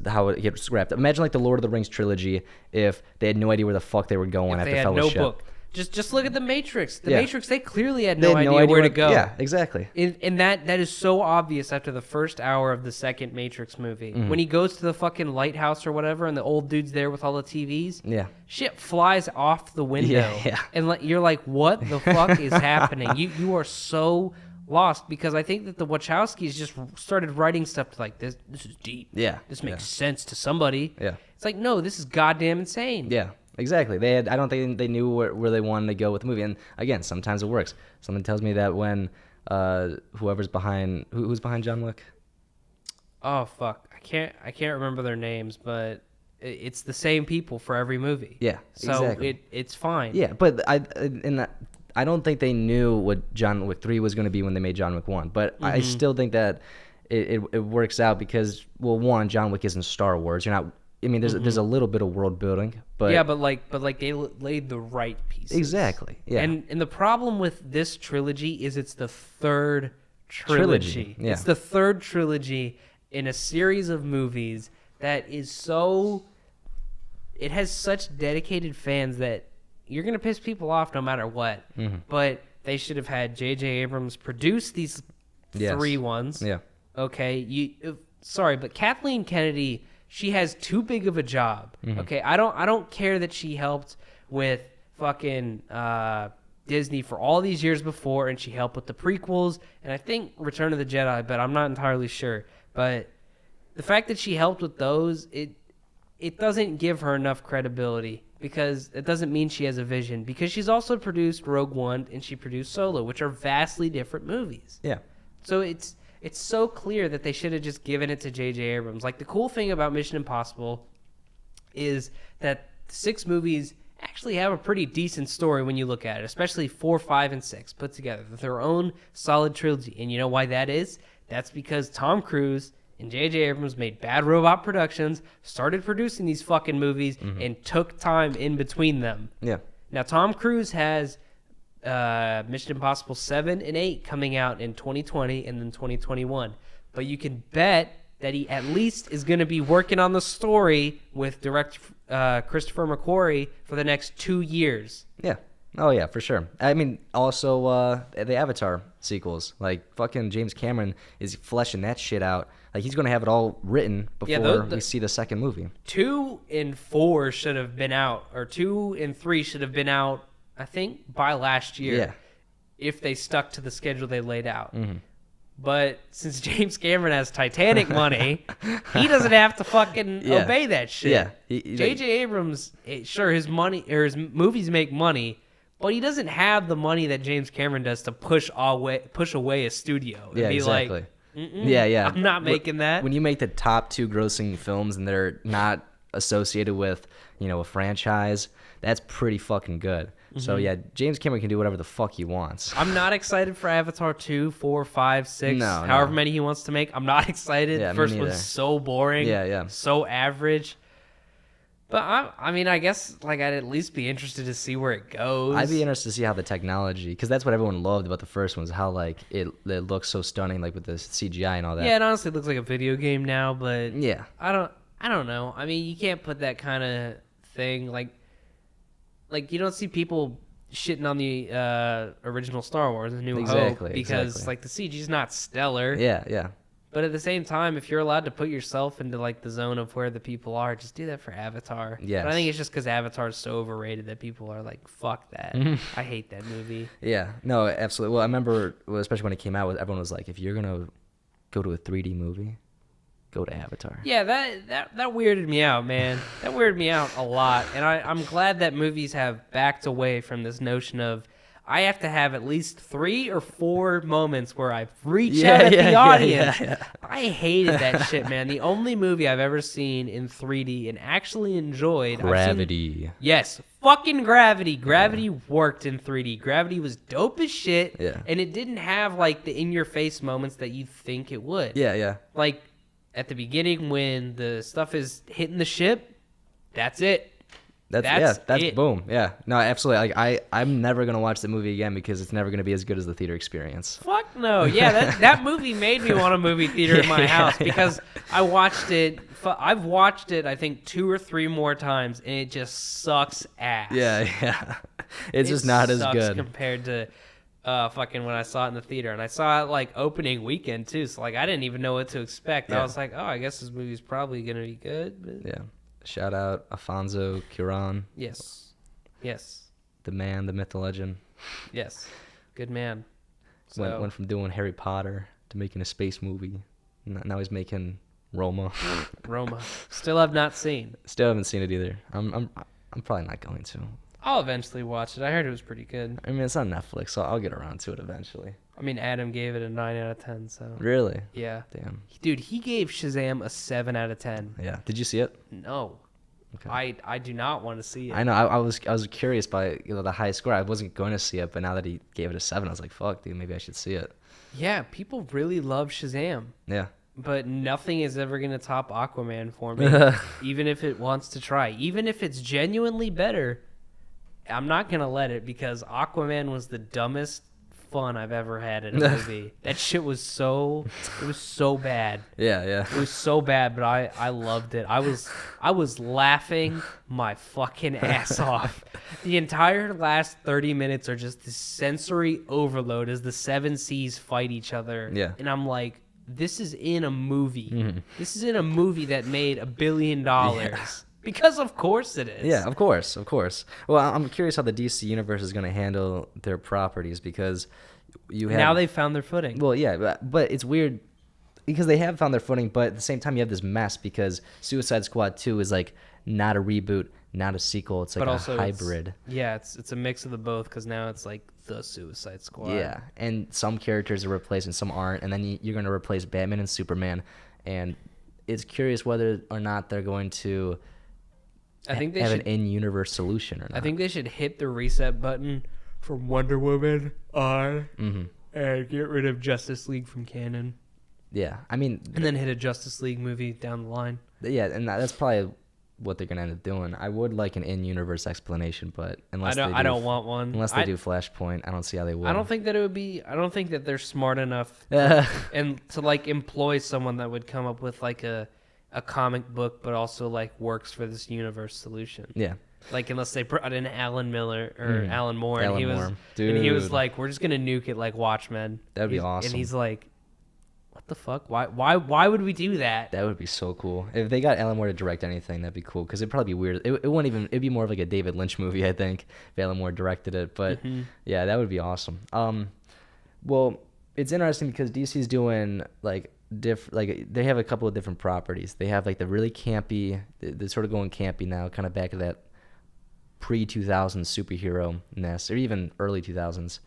how it gets wrapped up. Imagine, like, the Lord of the Rings trilogy if they had no idea where the fuck they were going after Fellowship. No book. Just look at the Matrix. The Matrix, they clearly had no idea where to go. Yeah, exactly. And that is so obvious after the first hour of the second Matrix movie. When he goes to the fucking lighthouse or whatever, and the old dude's there with all the TVs. Yeah. Shit flies off the window. Yeah. And you're like, what the fuck is happening? You are so lost, because I think that the Wachowskis just started writing stuff like this. This is deep. Yeah. This makes sense to somebody. Yeah. It's like, no, this is goddamn insane. Yeah. Exactly. I don't think they knew where they wanted to go with the movie. And again, sometimes it works. Someone tells me that when whoever's behind who's behind John Wick. Oh fuck, I can't remember their names, but it's the same people for every movie. Yeah, so exactly. it's fine. Yeah, but I don't think they knew what John Wick 3 was going to be when they made John Wick 1. But I still think that it works out because, well, one, John Wick isn't Star Wars. You're not. I mean, there's a little bit of world building, but yeah, but they laid the right pieces. Exactly. Yeah. And the problem with this trilogy is it's the third trilogy. Yeah. It's the third trilogy in a series of movies that is so. It has such dedicated fans that you're gonna piss people off no matter what. But they should have had J.J. Abrams produce these three ones. Yeah. Okay. Sorry, but Kathleen Kennedy, she has too big of a job. Okay. I don't care that she helped with fucking Disney for all these years before, and she helped with the prequels, and I think Return of the Jedi, but I'm not entirely sure. But the fact that she helped with those, it doesn't give her enough credibility, because it doesn't mean she has a vision, because she's also produced Rogue One and she produced Solo, which are vastly different movies. Yeah. So it's so clear that they should have just given it to J.J. Abrams. Like, the cool thing about Mission Impossible is that 6 movies actually have a pretty decent story when you look at it, especially 4, 5, and 6 put together. They're their own solid trilogy. And you know why that is? That's because Tom Cruise and J.J. Abrams made Bad Robot Productions, started producing these fucking movies, and took time in between them. Yeah. Now, Tom Cruise has Mission Impossible 7 and 8 coming out in 2020 and then 2021. But you can bet that he at least is going to be working on the story with director Christopher McQuarrie for the next 2 years. Yeah. Oh, yeah, for sure. I mean, also the Avatar sequels. Like, fucking James Cameron is fleshing that shit out. Like, he's going to have it all written before we see the second movie. 2 and 4 should have been out, or 2 and 3 should have been out, I think, by last year. Yeah. If they stuck to the schedule they laid out. But since James Cameron has Titanic money, he doesn't have to fucking obey that shit. Yeah. J.J. Abrams, sure, his movies make money, but he doesn't have the money that James Cameron does to push away a studio and be exactly. like, yeah. I'm not making that. When you make the top 2 grossing films and they're not associated with, a franchise, that's pretty fucking good. So yeah, James Cameron can do whatever the fuck he wants. I'm not excited for Avatar 2, 4, 5, 6, however many he wants to make. I'm not excited. Yeah, the first one's so boring. Yeah. So average. But I mean, I guess like I'd at least be interested to see where it goes. I'd be interested to see how the technology, because that's what everyone loved about the first one, was how like it looks so stunning, like with the CGI and all that. Yeah, it honestly looks like a video game now, but yeah, I don't know. I mean, you can't put that kind of thing like you don't see people shitting on the original Star Wars, A New Hope, because like the CG's not stellar. Yeah. But at the same time, if you're allowed to put yourself into like the zone of where the people are, just do that for Avatar. Yes. But I think it's just because Avatar is so overrated that people are like, "Fuck that! I hate that movie." Yeah, no, absolutely. Well, I remember, especially when it came out, everyone was like, "If you're gonna go to a 3D movie, go to Avatar." Yeah, that weirded me out, man. That weirded me out a lot, and I'm glad that movies have backed away from this notion of I have to have at least 3 or 4 moments where I reach out at the audience. Yeah. I hated that shit, man. The only movie I've ever seen in 3D and actually enjoyed. Gravity. Yes, fucking Gravity. Gravity worked in 3D. Gravity was dope as shit. Yeah. And it didn't have like the in-your-face moments that you think it would. Yeah. Like at the beginning when the stuff is hitting the ship, that's it. That's it. Boom. Yeah. No, absolutely. Like I'm never gonna watch the movie again because it's never gonna be as good as the theater experience. Fuck no. Yeah, that movie made me want a movie theater in my house because I watched it. I've watched it I think 2 or 3 more times and it just sucks ass. Yeah. It's just not as good compared to fucking when I saw it in the theater, and I saw it like opening weekend too. So like I didn't even know what to expect. Yeah. I was like, oh, I guess this movie's probably gonna be good. But... Yeah. Shout out Alfonso Cuarón. Yes. The man, the myth, the legend. Yes. Good man. So... Went from doing Harry Potter to making a space movie. Now he's making Roma. Still have not seen. Still haven't seen it either. I'm probably not going to. I'll eventually watch it. I heard it was pretty good. I mean, it's on Netflix, so I'll get around to it eventually. I mean, Adam gave it a 9 out of 10, so. Really? Yeah. Damn. Dude, he gave Shazam a 7 out of 10. Yeah. Did you see it? No. Okay. I do not want to see it. I know. I was curious by the high score. I wasn't going to see it, but now that he gave it a 7, I was like, fuck, dude, maybe I should see it. Yeah, people really love Shazam. Yeah. But nothing is ever going to top Aquaman for me, even if it wants to try. Even if it's genuinely better, I'm not going to let it, because Aquaman was the dumbest fun I've ever had in a movie. That shit was so bad. Yeah, yeah. It was so bad, but I loved it. I was laughing my fucking ass off. The entire last 30 minutes are just this sensory overload as the seven seas fight each other. Yeah. And I'm like, this is in a movie. Mm-hmm. This is in a movie that made $1 billion. Yeah. Because of course it is. Yeah, of course. Well, I'm curious how the DC universe is going to handle their properties, because you have... Now they've found their footing. Well, yeah, but it's weird because they have found their footing, but at the same time you have this mess because Suicide Squad 2 is like not a reboot, not a sequel. It's like a hybrid. It's a mix of the both, because now it's like the Suicide Squad. Yeah, and some characters are replaced and some aren't, and then you're going to replace Batman and Superman, and it's curious whether or not they're going to... I think they have should, an in-universe solution or not. I think they should hit the reset button from Wonder Woman on and get rid of Justice League from canon. Yeah, I mean... And then hit a Justice League movie down the line. Yeah, and that's probably what they're going to end up doing. I would like an in-universe explanation, but unless I don't want one. Unless they do Flashpoint, I don't see how they will. I don't think that it would be... I don't think that they're smart enough and to like employ someone that would come up with like a comic book, but also like works for this universe solution. Yeah. Like unless they brought in Alan Miller or Alan Moore, and he was like, we're just gonna nuke it like Watchmen. That'd be awesome. And he's like, what the fuck? Why would we do that? That would be so cool. If they got Alan Moore to direct anything, that'd be cool. Because it'd probably be weird. It wouldn't even. It'd be more of like a David Lynch movie, I think, if Alan Moore directed it. But yeah, that would be awesome. Well, it's interesting because DC's doing like they have a couple of different properties. They have like the really campy. They're sort of going campy now, kind of back to that pre-2000s superhero-ness, or even early 2000s.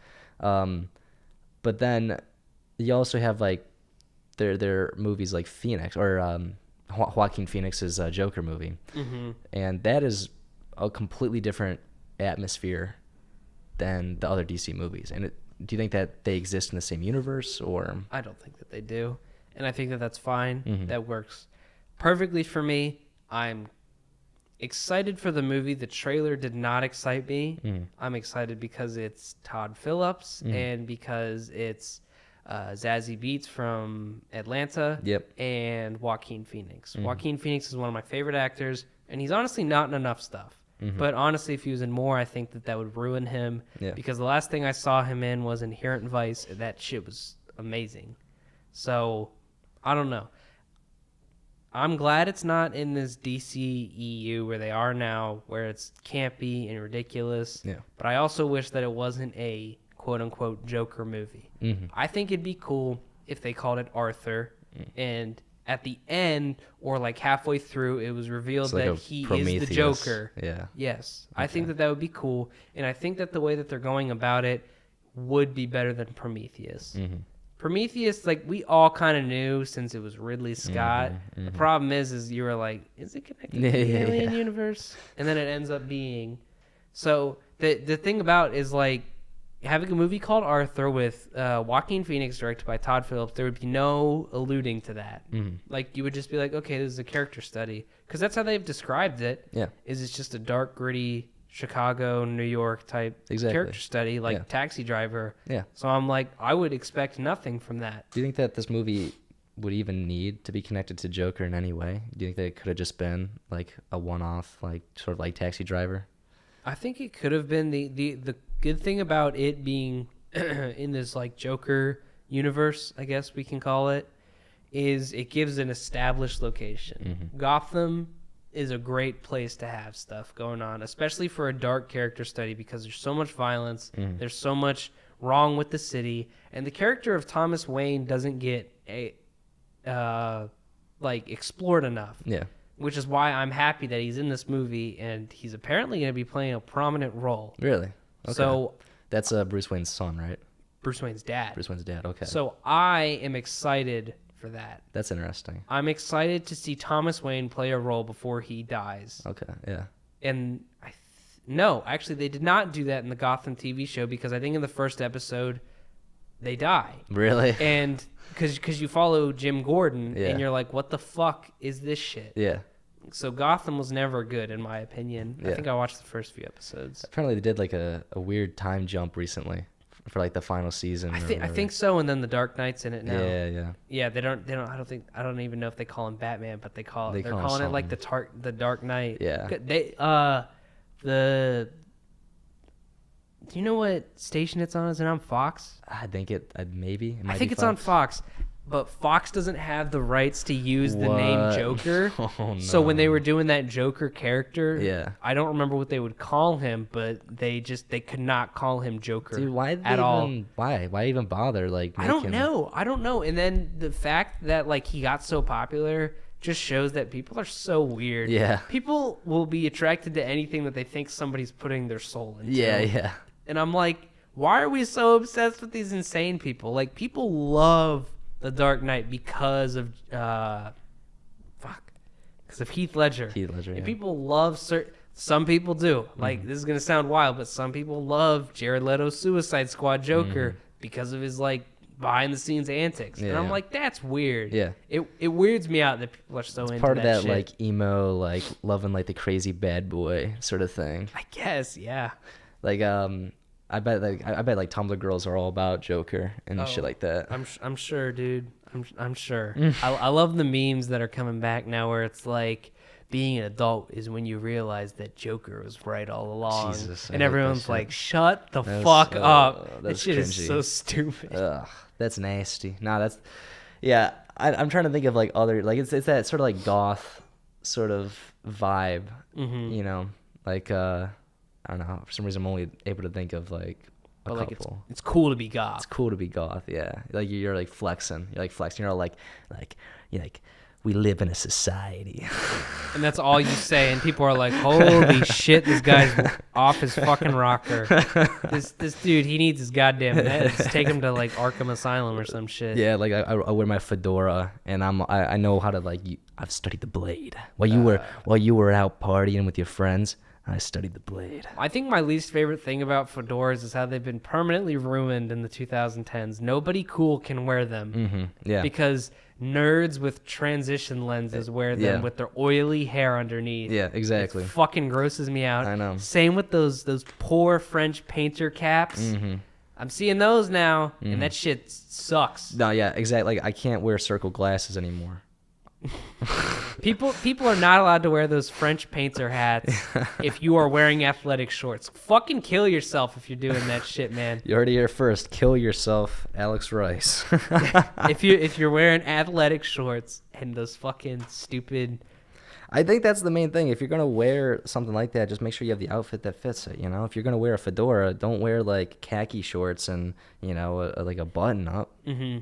But then you also have like their movies like Phoenix, or Joaquin Phoenix's Joker movie, and that is a completely different atmosphere than the other DC movies. And do you think that they exist in the same universe, or? I don't think that they do, and I think that that's fine. That works perfectly for me. I'm excited for the movie. The trailer did not excite me. I'm excited because it's Todd Phillips and because it's Zazie Beetz from Atlanta. Yep. And Joaquin Phoenix. Joaquin Phoenix is one of my favorite actors, and he's honestly not in enough stuff. But honestly, if he was in more, I think that would ruin him. Yeah. Because the last thing I saw him in was Inherent Vice. That shit was amazing. So, I don't know. I'm glad it's not in this DC EU where they are now, where it's campy and ridiculous. Yeah. But I also wish that it wasn't a quote-unquote Joker movie. I think it'd be cool if they called it Arthur, and at the end, or like halfway through, it was revealed like that he is the Joker. Yeah. Yes. Okay. I think that would be cool, and I think that the way that they're going about it would be better than Prometheus. Prometheus, like, we all kind of knew since it was Ridley Scott. The problem is you were like, is it connected to the alien universe? And then it ends up being. So the thing about is, like, having a movie called Arthur with Joaquin Phoenix directed by Todd Phillips, there would be no alluding to that. Like, you would just be like, okay, this is a character study. Because that's how they've described it. Yeah. Is it's just a dark, gritty Chicago, New York type character study, like Taxi Driver. Yeah. So I'm like, I would expect nothing from that. Do you think that this movie would even need to be connected to Joker in any way? Do you think that it could have just been like a one-off, like sort of like Taxi Driver? I think it could have been. The good thing about it being in this like Joker universe, I guess we can call it, is it gives an established location. Gotham is a great place to have stuff going on, especially for a dark character study, because there's so much violence, there's so much wrong with the city, and the character of Thomas Wayne doesn't get explored enough. Yeah. which is why I'm happy that he's in this movie, and he's apparently going to be playing a prominent role. Really? Okay. So that's Bruce Wayne's son, right? Bruce Wayne's dad. Bruce Wayne's dad. Okay. So I am excited for that. That's interesting. I'm excited to see Thomas Wayne play a role before he dies. Okay. Yeah. And no, actually, they did not do that in the Gotham TV show because I think in the first episode they die. Really? And because you follow Jim Gordon Yeah. and you're like, what the fuck is this shit? Yeah. So Gotham was never good in my opinion. Yeah. I think I watched the first few episodes. Apparently they did like a weird time jump recently for like the final season. I think so. And then the Dark Knight's in it now. Yeah. Yeah, they don't. I don't even know if they call him Batman, but they're calling it something. like the Dark Knight. Yeah. Do you know what station it's on? Is it on Fox? I think maybe. I think it's on Fox, but Fox doesn't have the rights to use the name Joker. Oh, no. So when they were doing that Joker character, Yeah. I don't remember what they would call him, but they could not call him Joker. Dude, why even bother? Like, I don't know. And then the fact that like he got so popular just shows that people are so weird. Yeah. People will be attracted to anything that they think somebody's putting their soul into. Yeah. And I'm like, why are we so obsessed with these insane people? Like, people love The Dark Knight because of Heath Ledger. Yeah. And people love some people do. Like, this is gonna sound wild, but some people love Jared Leto's Suicide Squad Joker because of his like behind the scenes antics. Yeah, and I'm like, that's weird. Yeah. It weirds me out that people are so into Part of that shit. like emo, like loving like the crazy bad boy sort of thing. I guess, yeah. Like I bet like Tumblr girls are all about Joker and shit like that. I'm sure, dude. I'm sure. I love the memes that are coming back now where it's like being an adult is when you realize that Joker was right all along. Jesus, and I hate everyone's that like, shit. shut the fuck up. That shit is cringy. so stupid. Ugh, that's nasty. Nah, that's yeah. I'm trying to think of like other like it's that sort of like goth sort of vibe. You know, like I don't know. For some reason, I'm only able to think of like a couple. It's cool to be goth. It's cool to be goth, yeah. Like you're like flexing. You're like flexing. You're all like you're like we live in a society. And that's all you say, and people are like, holy shit, this guy's off his fucking rocker. This dude, he needs his goddamn meds. Take him to like Arkham Asylum or some shit. Yeah, like I wear my fedora, and I know how to like. I've studied the blade while you were out partying with your friends. I studied the blade. I think my least favorite thing about fedoras is how they've been permanently ruined in the 2010s. Nobody cool can wear them. Yeah. Because nerds with transition lenses wear them with their oily hair underneath. Yeah, exactly. It fucking grosses me out. I know. Same with those poor French painter caps. I'm seeing those now, and that shit sucks. No, yeah, exactly. Like I can't wear circle glasses anymore. People are not allowed to wear those French painter hats if you are wearing athletic shorts. Fucking kill yourself if you're doing that shit, man. You heard it here first. Kill yourself, Alex Rice. if you're wearing athletic shorts and those fucking stupid. I think that's the main thing. If you're gonna wear something like that, just make sure you have the outfit that fits it. You know, if you're gonna wear a fedora, don't wear like khaki shorts and like a button up.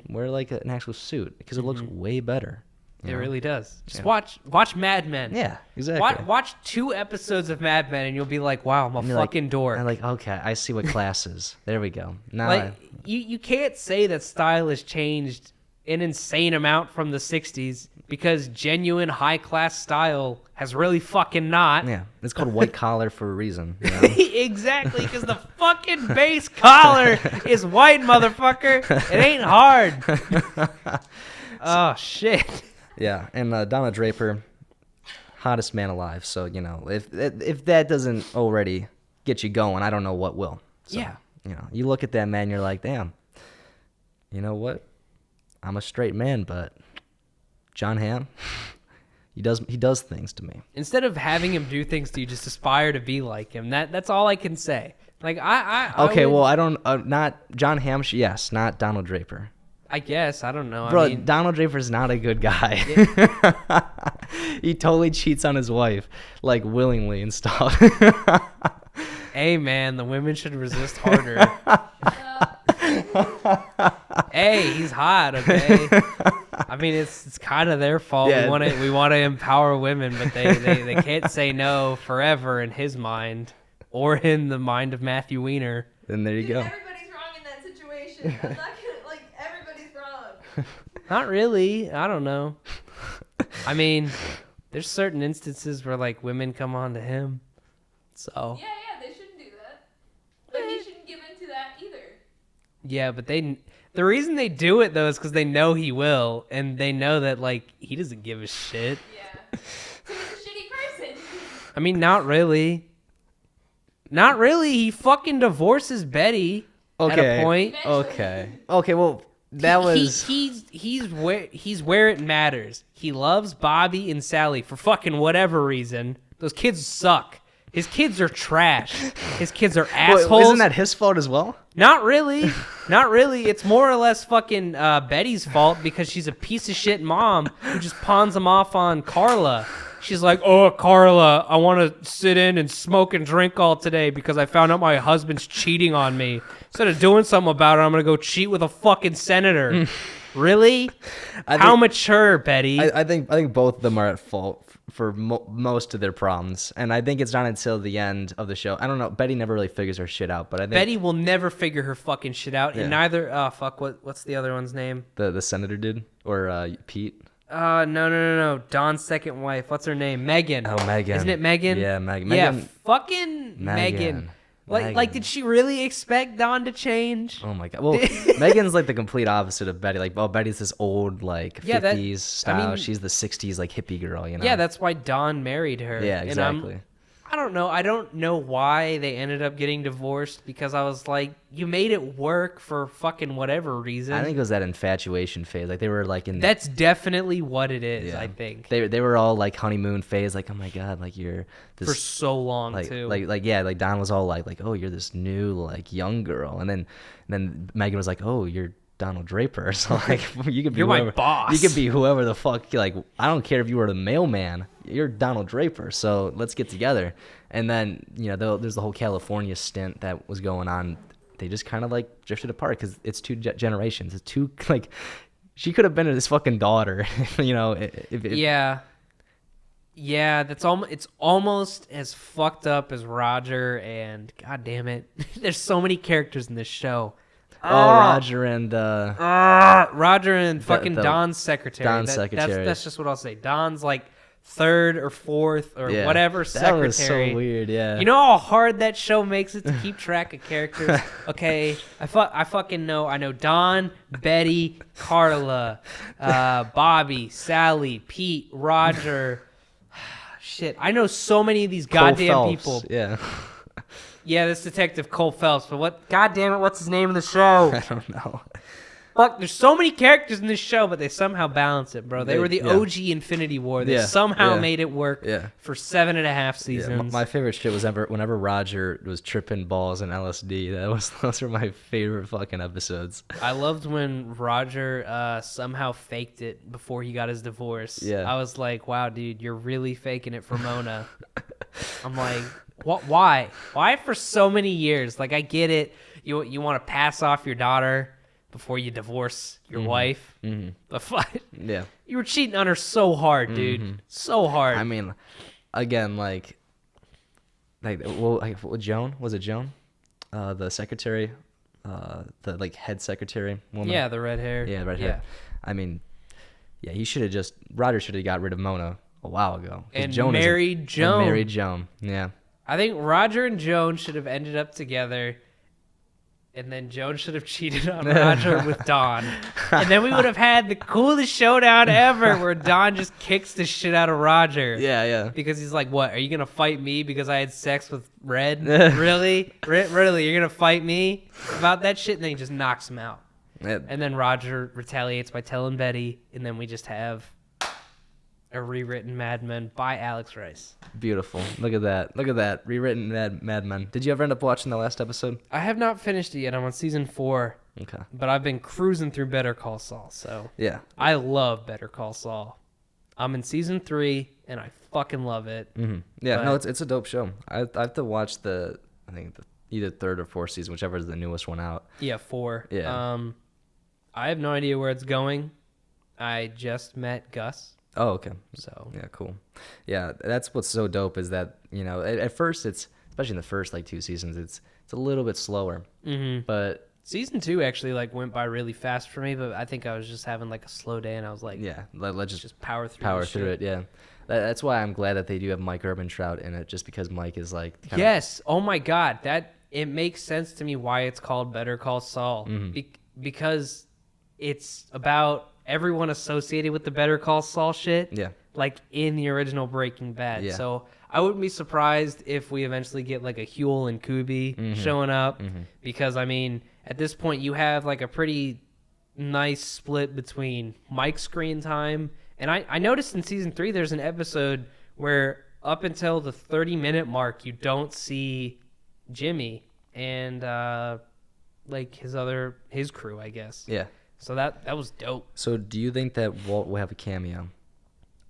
Wear like an actual suit because it looks way better. It really does. Just watch Mad Men. Yeah, exactly. Watch 2 episodes of Mad Men and you'll be like, wow, I'm a fucking dork. I'm like, okay, I see what class is. There we go. Now like you can't say that style has changed an insane amount from the 60s because genuine high class style has really fucking not. Yeah, it's called white collar for a reason. You know? Exactly, because the fucking base collar is white, motherfucker. It ain't hard. Oh, shit. Yeah, and Donna Draper, hottest man alive. So, if that doesn't already get you going, I don't know what will. So, yeah. You look at that man, you're like, damn, you know what? I'm a straight man, but John Hamm, he does things to me. Instead of having him do things to you, just aspire to be like him. That's all I can say. Like well, I don't not John Hamm. Yes, not Donald Draper. I guess. I don't know. Bro, I mean, Donald Draper's not a good guy. He totally cheats on his wife, like, willingly and stuff. Hey, man, the women should resist harder. Hey, he's hot, okay? I mean, it's kind of their fault. Yeah. We want to empower women, but they can't say no forever in his mind or in the mind of Matthew Weiner. Then there you Dude, go. everybody's wrong in that situation. I'm not gonna, like, everybody's wrong. Not really. I don't know. I mean, there's certain instances where like women come on to him. So Yeah, they shouldn't do that. But he shouldn't give in to that either. yeah, but the reason they do it though is because they know he will, and they know that like he doesn't give a shit. Yeah. So he's a shitty person. I mean, not really. Not really. He fucking divorces Betty at a point. Okay. Well, that was. He's where it matters. He loves Bobby and Sally for fucking whatever reason. Those kids suck. His kids are trash. His kids are assholes. Well, isn't that his fault as well? Not really. Not really. It's more or less fucking Betty's fault because she's a piece of shit mom who just pawns him off on Carla. She's like, oh, Carla, I want to sit in and smoke and drink all today because I found out my husband's cheating on me. Instead of doing something about it, I'm going to go cheat with a fucking senator. Really? How mature, Betty? I think both of them are at fault for most of their problems. And I think it's not until the end of the show. I don't know. Betty never really figures her shit out, but I think Betty will never figure her fucking shit out. Yeah. And neither, what's the other one's name? the senator did, or Pete. No. Don's second wife. What's her name? Megan. Oh, Megan. Isn't it Megan? Yeah, Megan. Yeah, fucking Megan. Like, did she really expect Don to change? Oh my god. Well, Megan's like the complete opposite of Betty. Like, Betty's this old like 50s style. I mean, she's the 60s like hippie girl, you know. Yeah, that's why Don married her. Yeah, exactly. I don't know. I don't know why they ended up getting divorced because I was like, you made it work for fucking whatever reason. I think it was that infatuation phase. Like they were like in. That's definitely what it is. Yeah. I think they were all like honeymoon phase. Like, oh my god, like you're this for so long like, too. Like Don was all like oh, you're this new like young girl, and then Megan was like, oh, you're Donald Draper. So like you could be You're whoever, my boss. You could be whoever the fuck. Like I don't care if you were the mailman. You're Donald Draper. So let's get together. And then there's the whole California stint that was going on. They just kind of like drifted apart because it's two generations. It's two like she could have been his fucking daughter. Yeah. Yeah, it's almost as fucked up as Roger and god damn it. There's so many characters in this show. Roger and fucking Don's secretary. Don's secretary. That's just what I'll say. Don's like third or fourth or whatever that secretary. That was so weird, yeah. You know how hard that show makes it to keep track of characters? Okay, I fucking know. I know Don, Betty, Carla, Bobby, Sally, Pete, Roger. Shit, I know so many of these goddamn people. Yeah. Yeah, this Detective Cole Phelps, but what? God damn it, what's his name in the show? I don't know. Fuck, there's so many characters in this show, but they somehow balance it, bro. They were the OG Infinity War. They somehow made it work for 7.5 seasons. Yeah, my favorite shit was whenever Roger was tripping balls and LSD. Those were my favorite fucking episodes. I loved when Roger somehow faked it before he got his divorce. Yeah. I was like, wow, dude, you're really faking it for Mona. I'm like, what? Why? Why for so many years? Like, I get it. You want to pass off your daughter before you divorce your wife. Mm-hmm. But you were cheating on her so hard, dude. So hard. I mean, again, Joan? Was it Joan? The secretary, the like head secretary woman. Yeah, the red hair. Yeah, red hair. I mean, yeah, Roger should have got rid of Mona a while ago. And married Joan. Married Joan. Yeah. I think Roger and Joan should have ended up together. And then Joan should have cheated on Roger with Don. And then we would have had the coolest showdown ever where Don just kicks the shit out of Roger. Yeah. Because he's like, what, are you going to fight me because I had sex with Red? Really? Really? You're going to fight me about that shit? And then he just knocks him out. And then Roger retaliates by telling Betty. And then we just have a rewritten Mad Men by Alex Rice. Beautiful. Look at that. Rewritten Mad Men. Did you ever end up watching the last episode? I have not finished it yet. I'm on season 4. Okay. But I've been cruising through Better Call Saul, so yeah. I love Better Call Saul. I'm in season 3, and I fucking love it. Mm-hmm. Yeah, no, it's a dope show. I have to watch either third or fourth season, whichever is the newest one out. Yeah, 4. Yeah. I have no idea where it's going. I just met Gus. Oh, okay. So Yeah, cool. Yeah, that's what's so dope is that, at first it's, especially in the first like 2 seasons, it's a little bit slower. Mm-hmm. But season 2 actually like went by really fast for me, but I think I was just having like a slow day and I was like, yeah, let's just power through it. Yeah. That's why I'm glad that they do have Mike Ehrmantraut in it, just because Mike is like yes. Oh my God. It makes sense to me why it's called Better Call Saul. Mm-hmm. Because it's about everyone associated with the Better Call Saul shit. Yeah. Like in the original Breaking Bad. Yeah. So I wouldn't be surprised if we eventually get like a Huel and Kubi showing up. Because I mean, at this point you have like a pretty nice split between Mike's screen time. And I noticed in season 3 there's an episode where up until the 30-minute mark you don't see Jimmy and like his crew, I guess. Yeah. So that was dope. So do you think that Walt will have a cameo?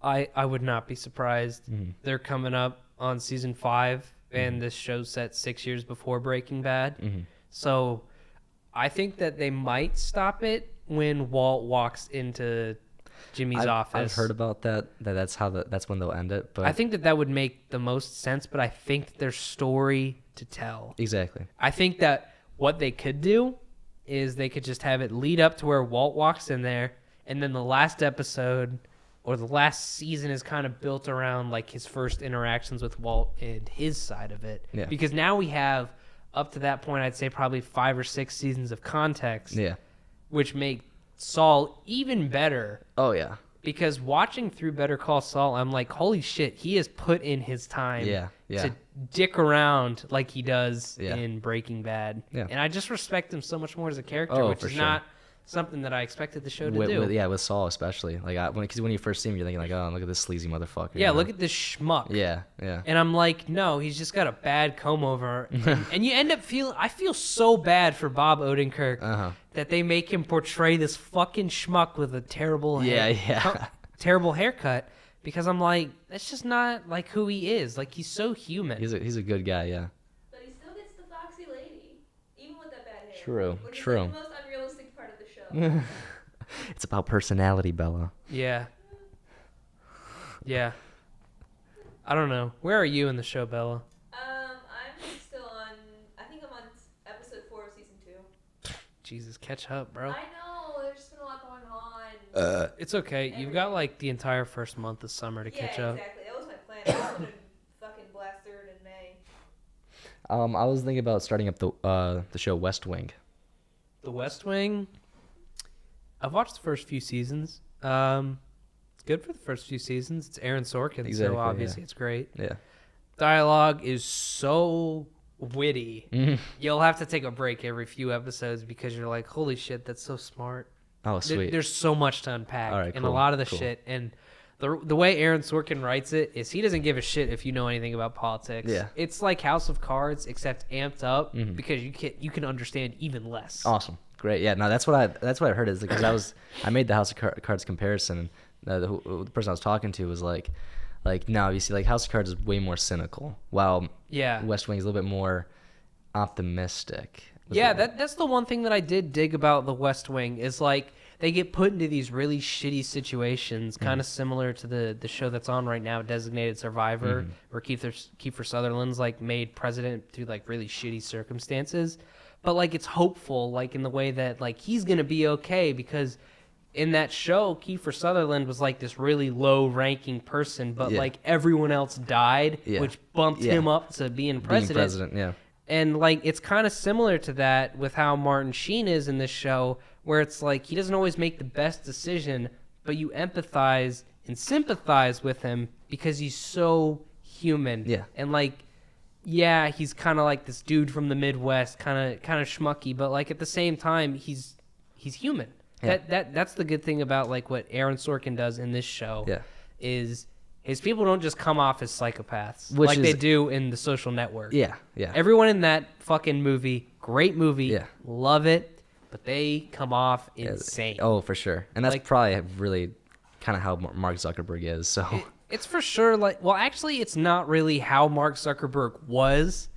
I would not be surprised. They're coming up on season 5, and this show's set 6 years before Breaking Bad. So I think that they might stop it when Walt walks into Jimmy's office. I've heard about that. That's when they'll end it. But I think that would make the most sense. But I think there's story to tell. Exactly. I think that what they could do is they could just have it lead up to where Walt walks in there, and then the last episode or the last season is kind of built around like his first interactions with Walt and his side of it. Yeah. Because now we have, up to that point, I'd say probably 5 or 6 seasons of context. Yeah. Which make Saul even better. Oh yeah. Because watching through Better Call Saul, I'm like, holy shit, he has put in his time to dick around like he does in Breaking Bad. Yeah. And I just respect him so much more as a character, which is not something that I expected the show to do. With Saul especially. Like because when you first see him, you're thinking like, oh, look at this sleazy motherfucker. Yeah, look at this schmuck. Yeah. And I'm like, no, he's just got a bad comb over. And you end up I feel so bad for Bob Odenkirk that they make him portray this fucking schmuck with a terrible terrible haircut, because I'm like, that's just not like who he is. Like, he's so human. He's a good guy, yeah. But he still gets the foxy lady, even with that bad hair. True. Which is like the most unrealistic part of the show. It's about personality, Bella. Yeah. I don't know. Where are you in the show, Bella? I'm still on, I think I'm on episode 4 of season 2. Jesus, catch up, bro. I know, there's just been a lot going on. It's okay. You've got like the entire first month of summer to catch up. Yeah, exactly. That was my plan. I was going to fucking blast through it in May. I was thinking about starting up the show West Wing. The West Wing? I've watched the first few seasons. It's good for the first few seasons. It's Aaron Sorkin, so obviously it's great. Yeah. Dialogue is so witty. You'll have to take a break every few episodes because you're like, holy shit, that's so smart. Oh, sweet. There's so much to unpack in a lot of the shit. And the way Aaron Sorkin writes it is he doesn't give a shit if you know anything about politics. Yeah. It's like House of Cards, except amped up because you can understand even less. Awesome. Great. Yeah, no, that's what I heard is because I made the House of Cards comparison, and the person I was talking to was like no, you see, like House of Cards is way more cynical, while West Wing is a little bit more optimistic. Yeah, that's the one thing that I did dig about the West Wing is like they get put into these really shitty situations, kind of similar to the show that's on right now, Designated Survivor, where Kiefer Sutherland's like made president through like really shitty circumstances. But like it's hopeful, like in the way that like he's gonna be okay, because in that show, Kiefer Sutherland was like this really low-ranking person, but like everyone else died, which bumped him up to being president. And like it's kind of similar to that with how Martin Sheen is in this show, where it's like he doesn't always make the best decision, but you empathize and sympathize with him because he's so human. Yeah. And like, yeah, he's kind of like this dude from the Midwest, kind of schmucky, but like at the same time, he's human. Yeah. That's the good thing about like what Aaron Sorkin does in this show. Yeah. Is his people don't just come off as psychopaths like they do in The Social Network. Yeah, yeah. Everyone in that fucking movie, great movie, love it, but they come off insane. Oh, for sure. And that's like, probably really kind of how Mark Zuckerberg is. So it's for sure like, well, actually, it's not really how Mark Zuckerberg was.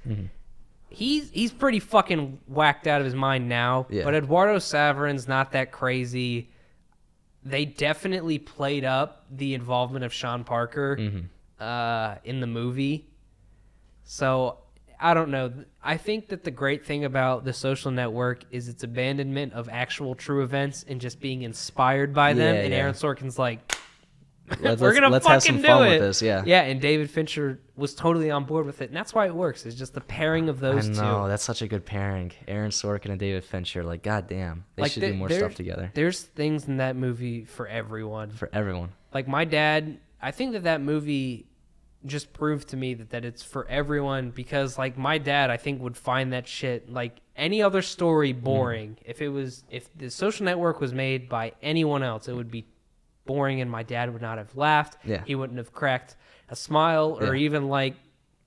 He's pretty fucking whacked out of his mind now. Yeah. But Eduardo Saverin's not that crazy. they definitely played up the involvement of Sean Parker in the movie. So I don't know. I think that the great thing about The Social Network is its abandonment of actual true events and just being inspired by them. And Aaron Sorkin's like, we're gonna let's fucking have some do fun it. with this, yeah. Yeah, and David Fincher was totally on board with it, and that's why it works. It's just the pairing of those two. I know, that's such a good pairing. Aaron Sorkin and David Fincher, like, goddamn, they should do more stuff together. There's things in that movie for everyone. For everyone. Like my dad, I think that movie just proved to me that it's for everyone, because like my dad, I think, would find that shit, like any other story, boring. If The Social Network was made by anyone else, it would be boring, and my dad would not have laughed. Yeah. He wouldn't have cracked a smile or even like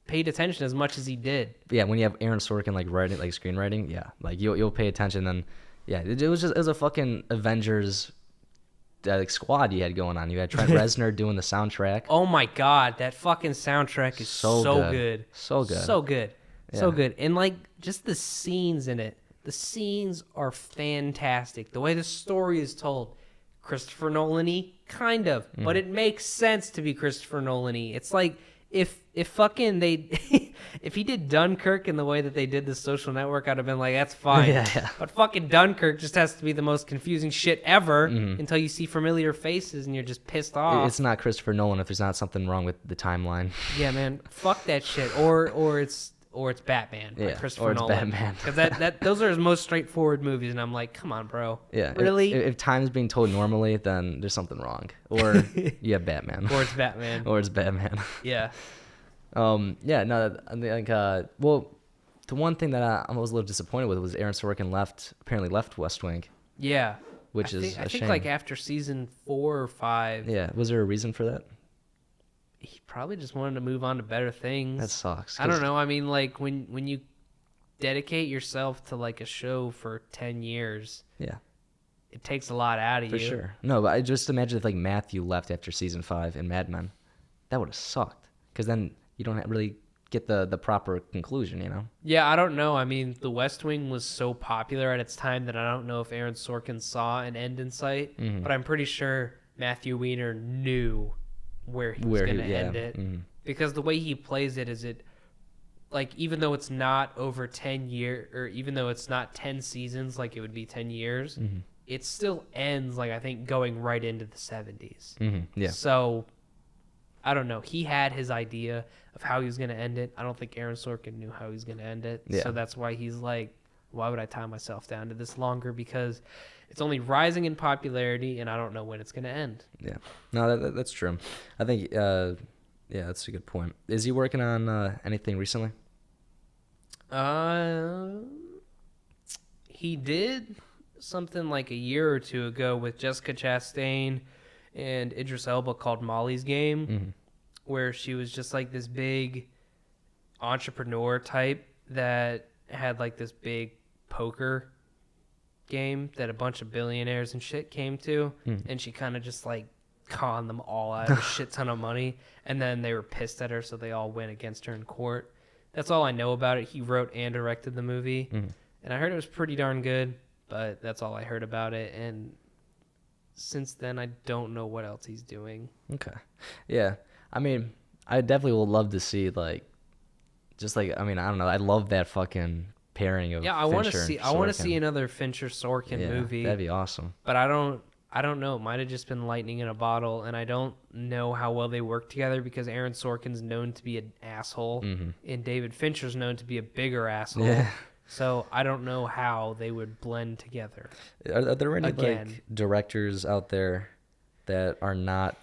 paid attention as much as he did. Yeah, when you have Aaron Sorkin like writing, like screenwriting, yeah, like you'll pay attention. Then yeah, it was a fucking Avengers like squad you had going on. You had Trent Reznor doing the soundtrack. Oh my god, that fucking soundtrack is so good. So good. So good. Yeah. So good. And like just the scenes in it. The scenes are fantastic. The way the story is told. Christopher Nolan-y, kind of, but it makes sense to be Christopher Nolan-y. It's like if fucking they if he did Dunkirk in the way that they did The Social Network, I'd have been like, that's fine. Yeah. But fucking Dunkirk just has to be the most confusing shit ever until you see familiar faces and you're just pissed off. It's not Christopher Nolan if there's not something wrong with the timeline. Yeah, man, fuck that shit. Or it's Batman, like Christopher Nolan. Batman. Because that those are his most straightforward movies, and I'm like, come on, bro. Yeah, really? If time's being told normally, then there's something wrong. Or you have Batman. Or it's Batman. Or it's Batman. Yeah. Yeah. No. I think. Well, the one thing that I was a little disappointed with was Aaron Sorkin apparently left West Wing. Yeah. Which is a I think shame. like after season 4 or 5. Yeah. Was there a reason for that? He probably just wanted to move on to better things. That sucks. I don't know. I mean, like when you dedicate yourself to like a show for 10 years, yeah, it takes a lot out of you. For sure. No, but I just imagine if like Matthew left after season 5 in Mad Men, that would have sucked. Because then you don't really get the proper conclusion, you know? Yeah, I don't know. I mean, The West Wing was so popular at its time that I don't know if Aaron Sorkin saw an end in sight, but I'm pretty sure Matthew Weiner knew where he was going to end it. Because the way he plays it is like, even though it's not over 10 years, or even though it's not 10 seasons like it would be 10 years, it still ends, like, I think, going right into the 70s. Yeah. So, I don't know. He had his idea of how he was going to end it. I don't think Aaron Sorkin knew how he was going to end it. Yeah. So that's why he's like, why would I tie myself down to this longer? Because it's only rising in popularity, and I don't know when it's going to end. Yeah. No, that's true. I think, yeah, that's a good point. Is he working on anything recently? He did something like a year or two ago with Jessica Chastain and Idris Elba called Molly's Game, where she was just like this big entrepreneur type that had like this big poker game that a bunch of billionaires and shit came to, and she kind of just like conned them all out of a shit ton of money, and then they were pissed at her, so they all went against her in court. That's all I know about it. He wrote and directed the movie, and I heard it was pretty darn good, but that's all I heard about it, and since then I don't know what else he's doing. Okay. Yeah. I mean, I definitely would love to see, like, just like, I mean, I don't know, I love that fucking pairing of I want to see another Fincher Sorkin movie. That'd be awesome. But I don't know. It might have just been lightning in a bottle, and I don't know how well they work together because Aaron Sorkin's known to be an asshole, and David Fincher's known to be a bigger asshole. Yeah. So I don't know how they would blend together. Are there any like directors out there that are not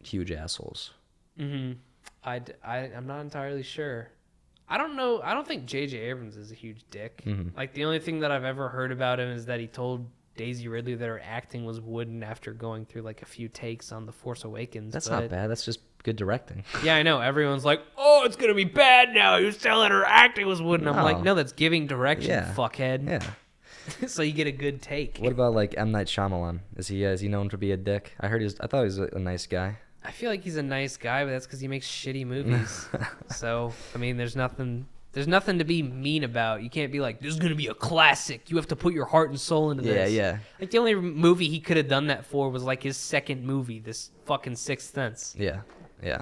huge assholes? I'm not entirely sure. I don't know. I don't think J.J. Abrams is a huge dick. Like, the only thing that I've ever heard about him is that he told Daisy Ridley that her acting was wooden after going through like a few takes on The Force Awakens. That's not bad. That's just good directing. Yeah, I know. Everyone's like, oh, it's going to be bad now. He was telling her acting was wooden. I'm like, no, that's giving direction, fuckhead. Yeah. So you get a good take. What about like M. Night Shyamalan? Is he known to be a dick? I thought he was a nice guy. I feel like he's a nice guy, but that's because he makes shitty movies. So, I mean, there's nothing There's nothing to be mean about. You can't be like, this is going to be a classic. You have to put your heart and soul into this. Yeah. Like, the only movie he could have done that for was, like, his second movie, this fucking Sixth Sense. Yeah.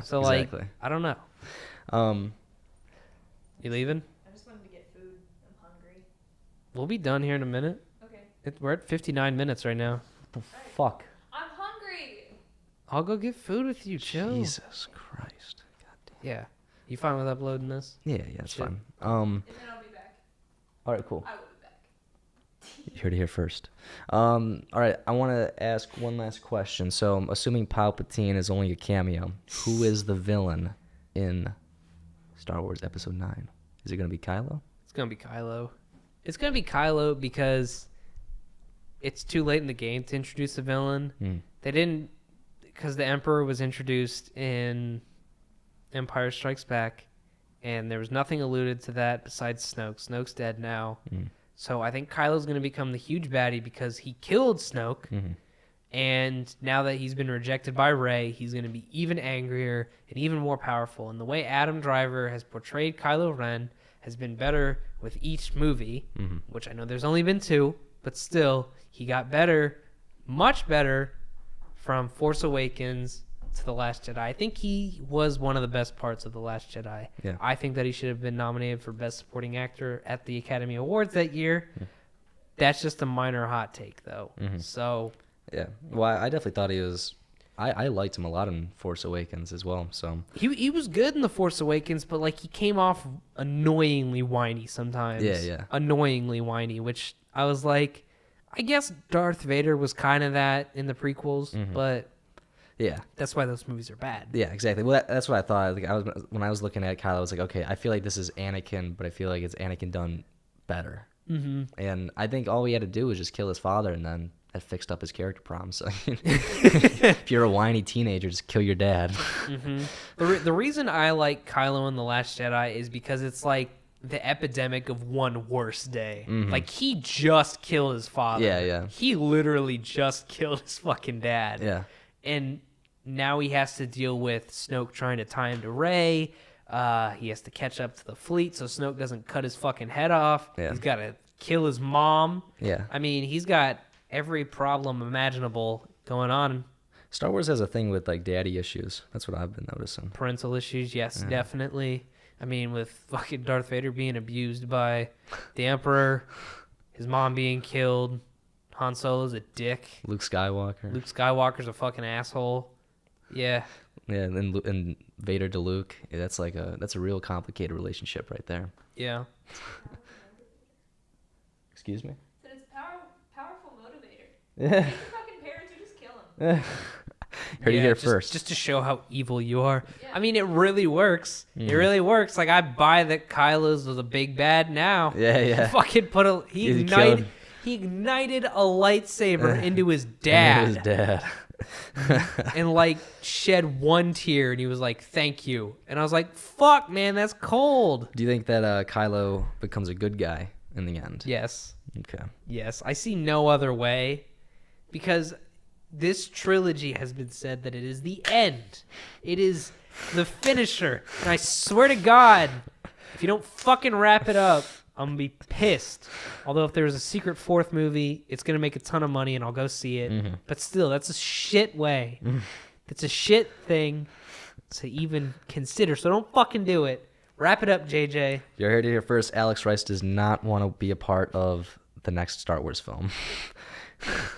So, exactly. like, I don't know. You leaving? I just wanted to get food. I'm hungry. We'll be done here in a minute. Okay. We're at 59 minutes right now. What the fuck? I'm hungry. I'll go get food with you. Chill. Jesus Christ. God damn. Yeah. You fine with uploading this? Yeah, it's Shit. fine. And then I'll be back. All right, cool. I will be back. You heard it here first. All right, I want to ask one last question. So, I'm assuming Palpatine is only a cameo. Who is the villain in Star Wars Episode 9? Is it going to be Kylo? It's going to be Kylo. It's going to be Kylo because it's too late in the game to introduce a villain. They didn't, because the Emperor was introduced in Empire Strikes Back, and there was nothing alluded to that besides Snoke. Snoke's dead now. So I think Kylo's going to become the huge baddie because he killed Snoke, and now that he's been rejected by Rey, he's going to be even angrier and even more powerful. And the way Adam Driver has portrayed Kylo Ren has been better with each movie, which I know there's only been 2, but still, he got better, much better, from Force Awakens to The Last Jedi. I think he was one of the best parts of The Last Jedi. Yeah. I think that he should have been nominated for Best Supporting Actor at the Academy Awards that year. That's just a minor hot take, though. So, Yeah. Well, I definitely thought he was... I liked him a lot in Force Awakens as well, so... He was good in The Force Awakens, but, like, he came off annoyingly whiny sometimes. Yeah. Annoyingly whiny, which I was like... I guess Darth Vader was kind of that in the prequels, but Yeah. that's why those movies are bad. Yeah, exactly. Well, that's what I thought. Like, when I was looking at Kylo, I was like, okay, I feel like this is Anakin, but I feel like it's Anakin done better. And I think all we had to do was just kill his father, and then that fixed up his character problems. So, if you're a whiny teenager, just kill your dad. The reason I like Kylo in The Last Jedi is because it's like the epidemic of one worse day. Like, he just killed his father. Yeah. He literally just killed his fucking dad. Yeah. And now he has to deal with Snoke trying to tie him to Rey. He has to catch up to the fleet so Snoke doesn't cut his fucking head off. Yeah. He's got to kill his mom. Yeah. I mean, he's got every problem imaginable going on. Star Wars has a thing with, like, daddy issues. That's what I've been noticing. Parental issues, yes, definitely. I mean, with fucking Darth Vader being abused by the Emperor, his mom being killed, Han Solo's a dick. Luke Skywalker. Luke Skywalker's a fucking asshole. Yeah. Yeah, and Vader to Luke. Yeah, that's a real complicated relationship right there. Yeah. Excuse me? So it's powerful motivator. Yeah. His fucking parents would just kill him. Heard you here just, first. Just to show how evil you are. Yeah. I mean, it really works. It really works. Like, I buy that Kylo's was a big bad now. Yeah. He fucking he ignited a lightsaber into his And dad. his dad. And like shed one tear, and he was like, "Thank you." And I was like, "Fuck, man, that's cold." Do you think that Kylo becomes a good guy in the end? Yes, Okay. yes, I see no other way, because this trilogy has been said that it is the end. It is the finisher, and I swear to God, if you don't fucking wrap it up, I'm gonna be pissed. Although if there's a secret 4th movie, it's gonna make a ton of money and I'll go see it. But still, that's a shit way. It's a shit thing to even consider. So don't fucking do it. Wrap it up, JJ. You heard it here first. Alex Rice does not want to be a part of the next Star Wars film.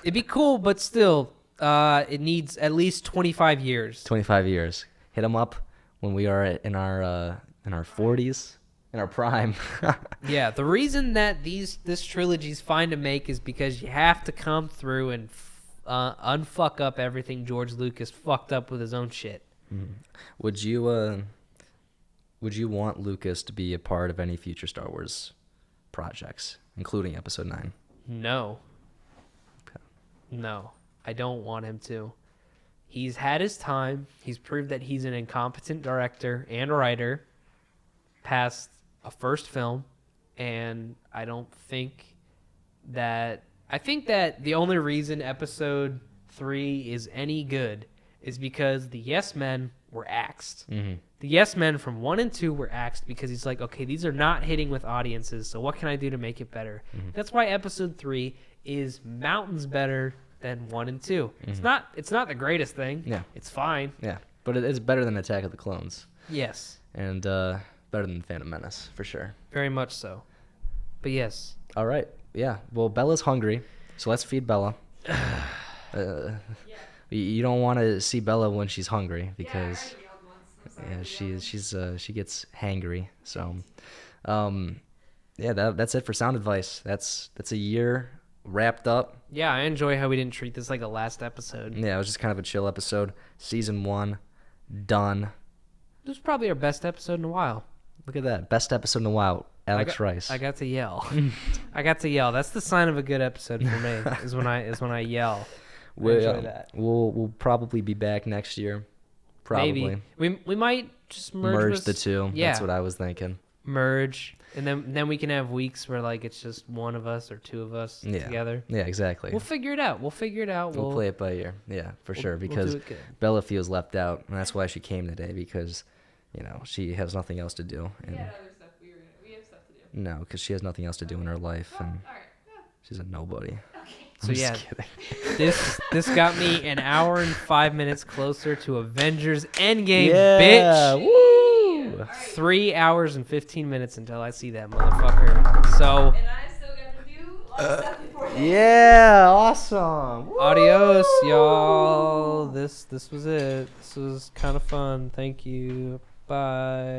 It'd be cool, but still, it needs at least 25 years. 25 years. Hit him up when we are in our 40s, in our prime. Yeah, the reason that this trilogy's fine to make is because you have to come through and unfuck up everything George Lucas fucked up with his own shit. Would you want Lucas to be a part of any future Star Wars projects, including Episode 9? No. Okay. No, I don't want him to. He's had his time. He's proved that he's an incompetent director and writer past a first film, and I think that the only reason Episode 3 is any good is because the yes men were axed. The The yes men from 1 and 2 were axed because he's like, okay, these are not hitting with audiences, so what can I do to make it better? That's why episode 3 is mountains better than 1 and 2. It's not the greatest thing. Yeah. It's fine. Yeah, but it is better than Attack of the Clones. Yes. And better than Phantom Menace, for sure. Very much so. But yes. All right. Yeah. Well, Bella's hungry, so let's feed Bella. You don't want to see Bella when she's hungry because she gets hangry. So, that's it for sound advice. That's a year wrapped up. Yeah, I enjoy how we didn't treat this like a last episode. Yeah, it was just kind of a chill episode. Season 1 done. This was probably our best episode in a while. Look at that. Best episode in a while. Alex Rice. I got to yell. I got to yell. That's the sign of a good episode for me. is when I yell. I enjoy that. We'll probably be back next year. Probably. Maybe. We might just merge the two. Yeah. That's what I was thinking. Merge, and then we can have weeks where like it's just one of us or two of us together. Yeah, exactly. We'll figure it out. We'll play it by ear. Yeah, for sure. Because Bella feels left out, and that's why she came today, because she has nothing else to do. And other stuff we have stuff to do. No, because she has nothing else to do in her life, and all right. Yeah. she's a nobody. So this got me an hour and 5 minutes closer to Avengers Endgame, bitch. Woo! 3 hours and 15 minutes until I see that motherfucker. So. And I still got to do stuff before that. Yeah, awesome. Adios, y'all. This was it. This was kind of fun. Thank you. Bye.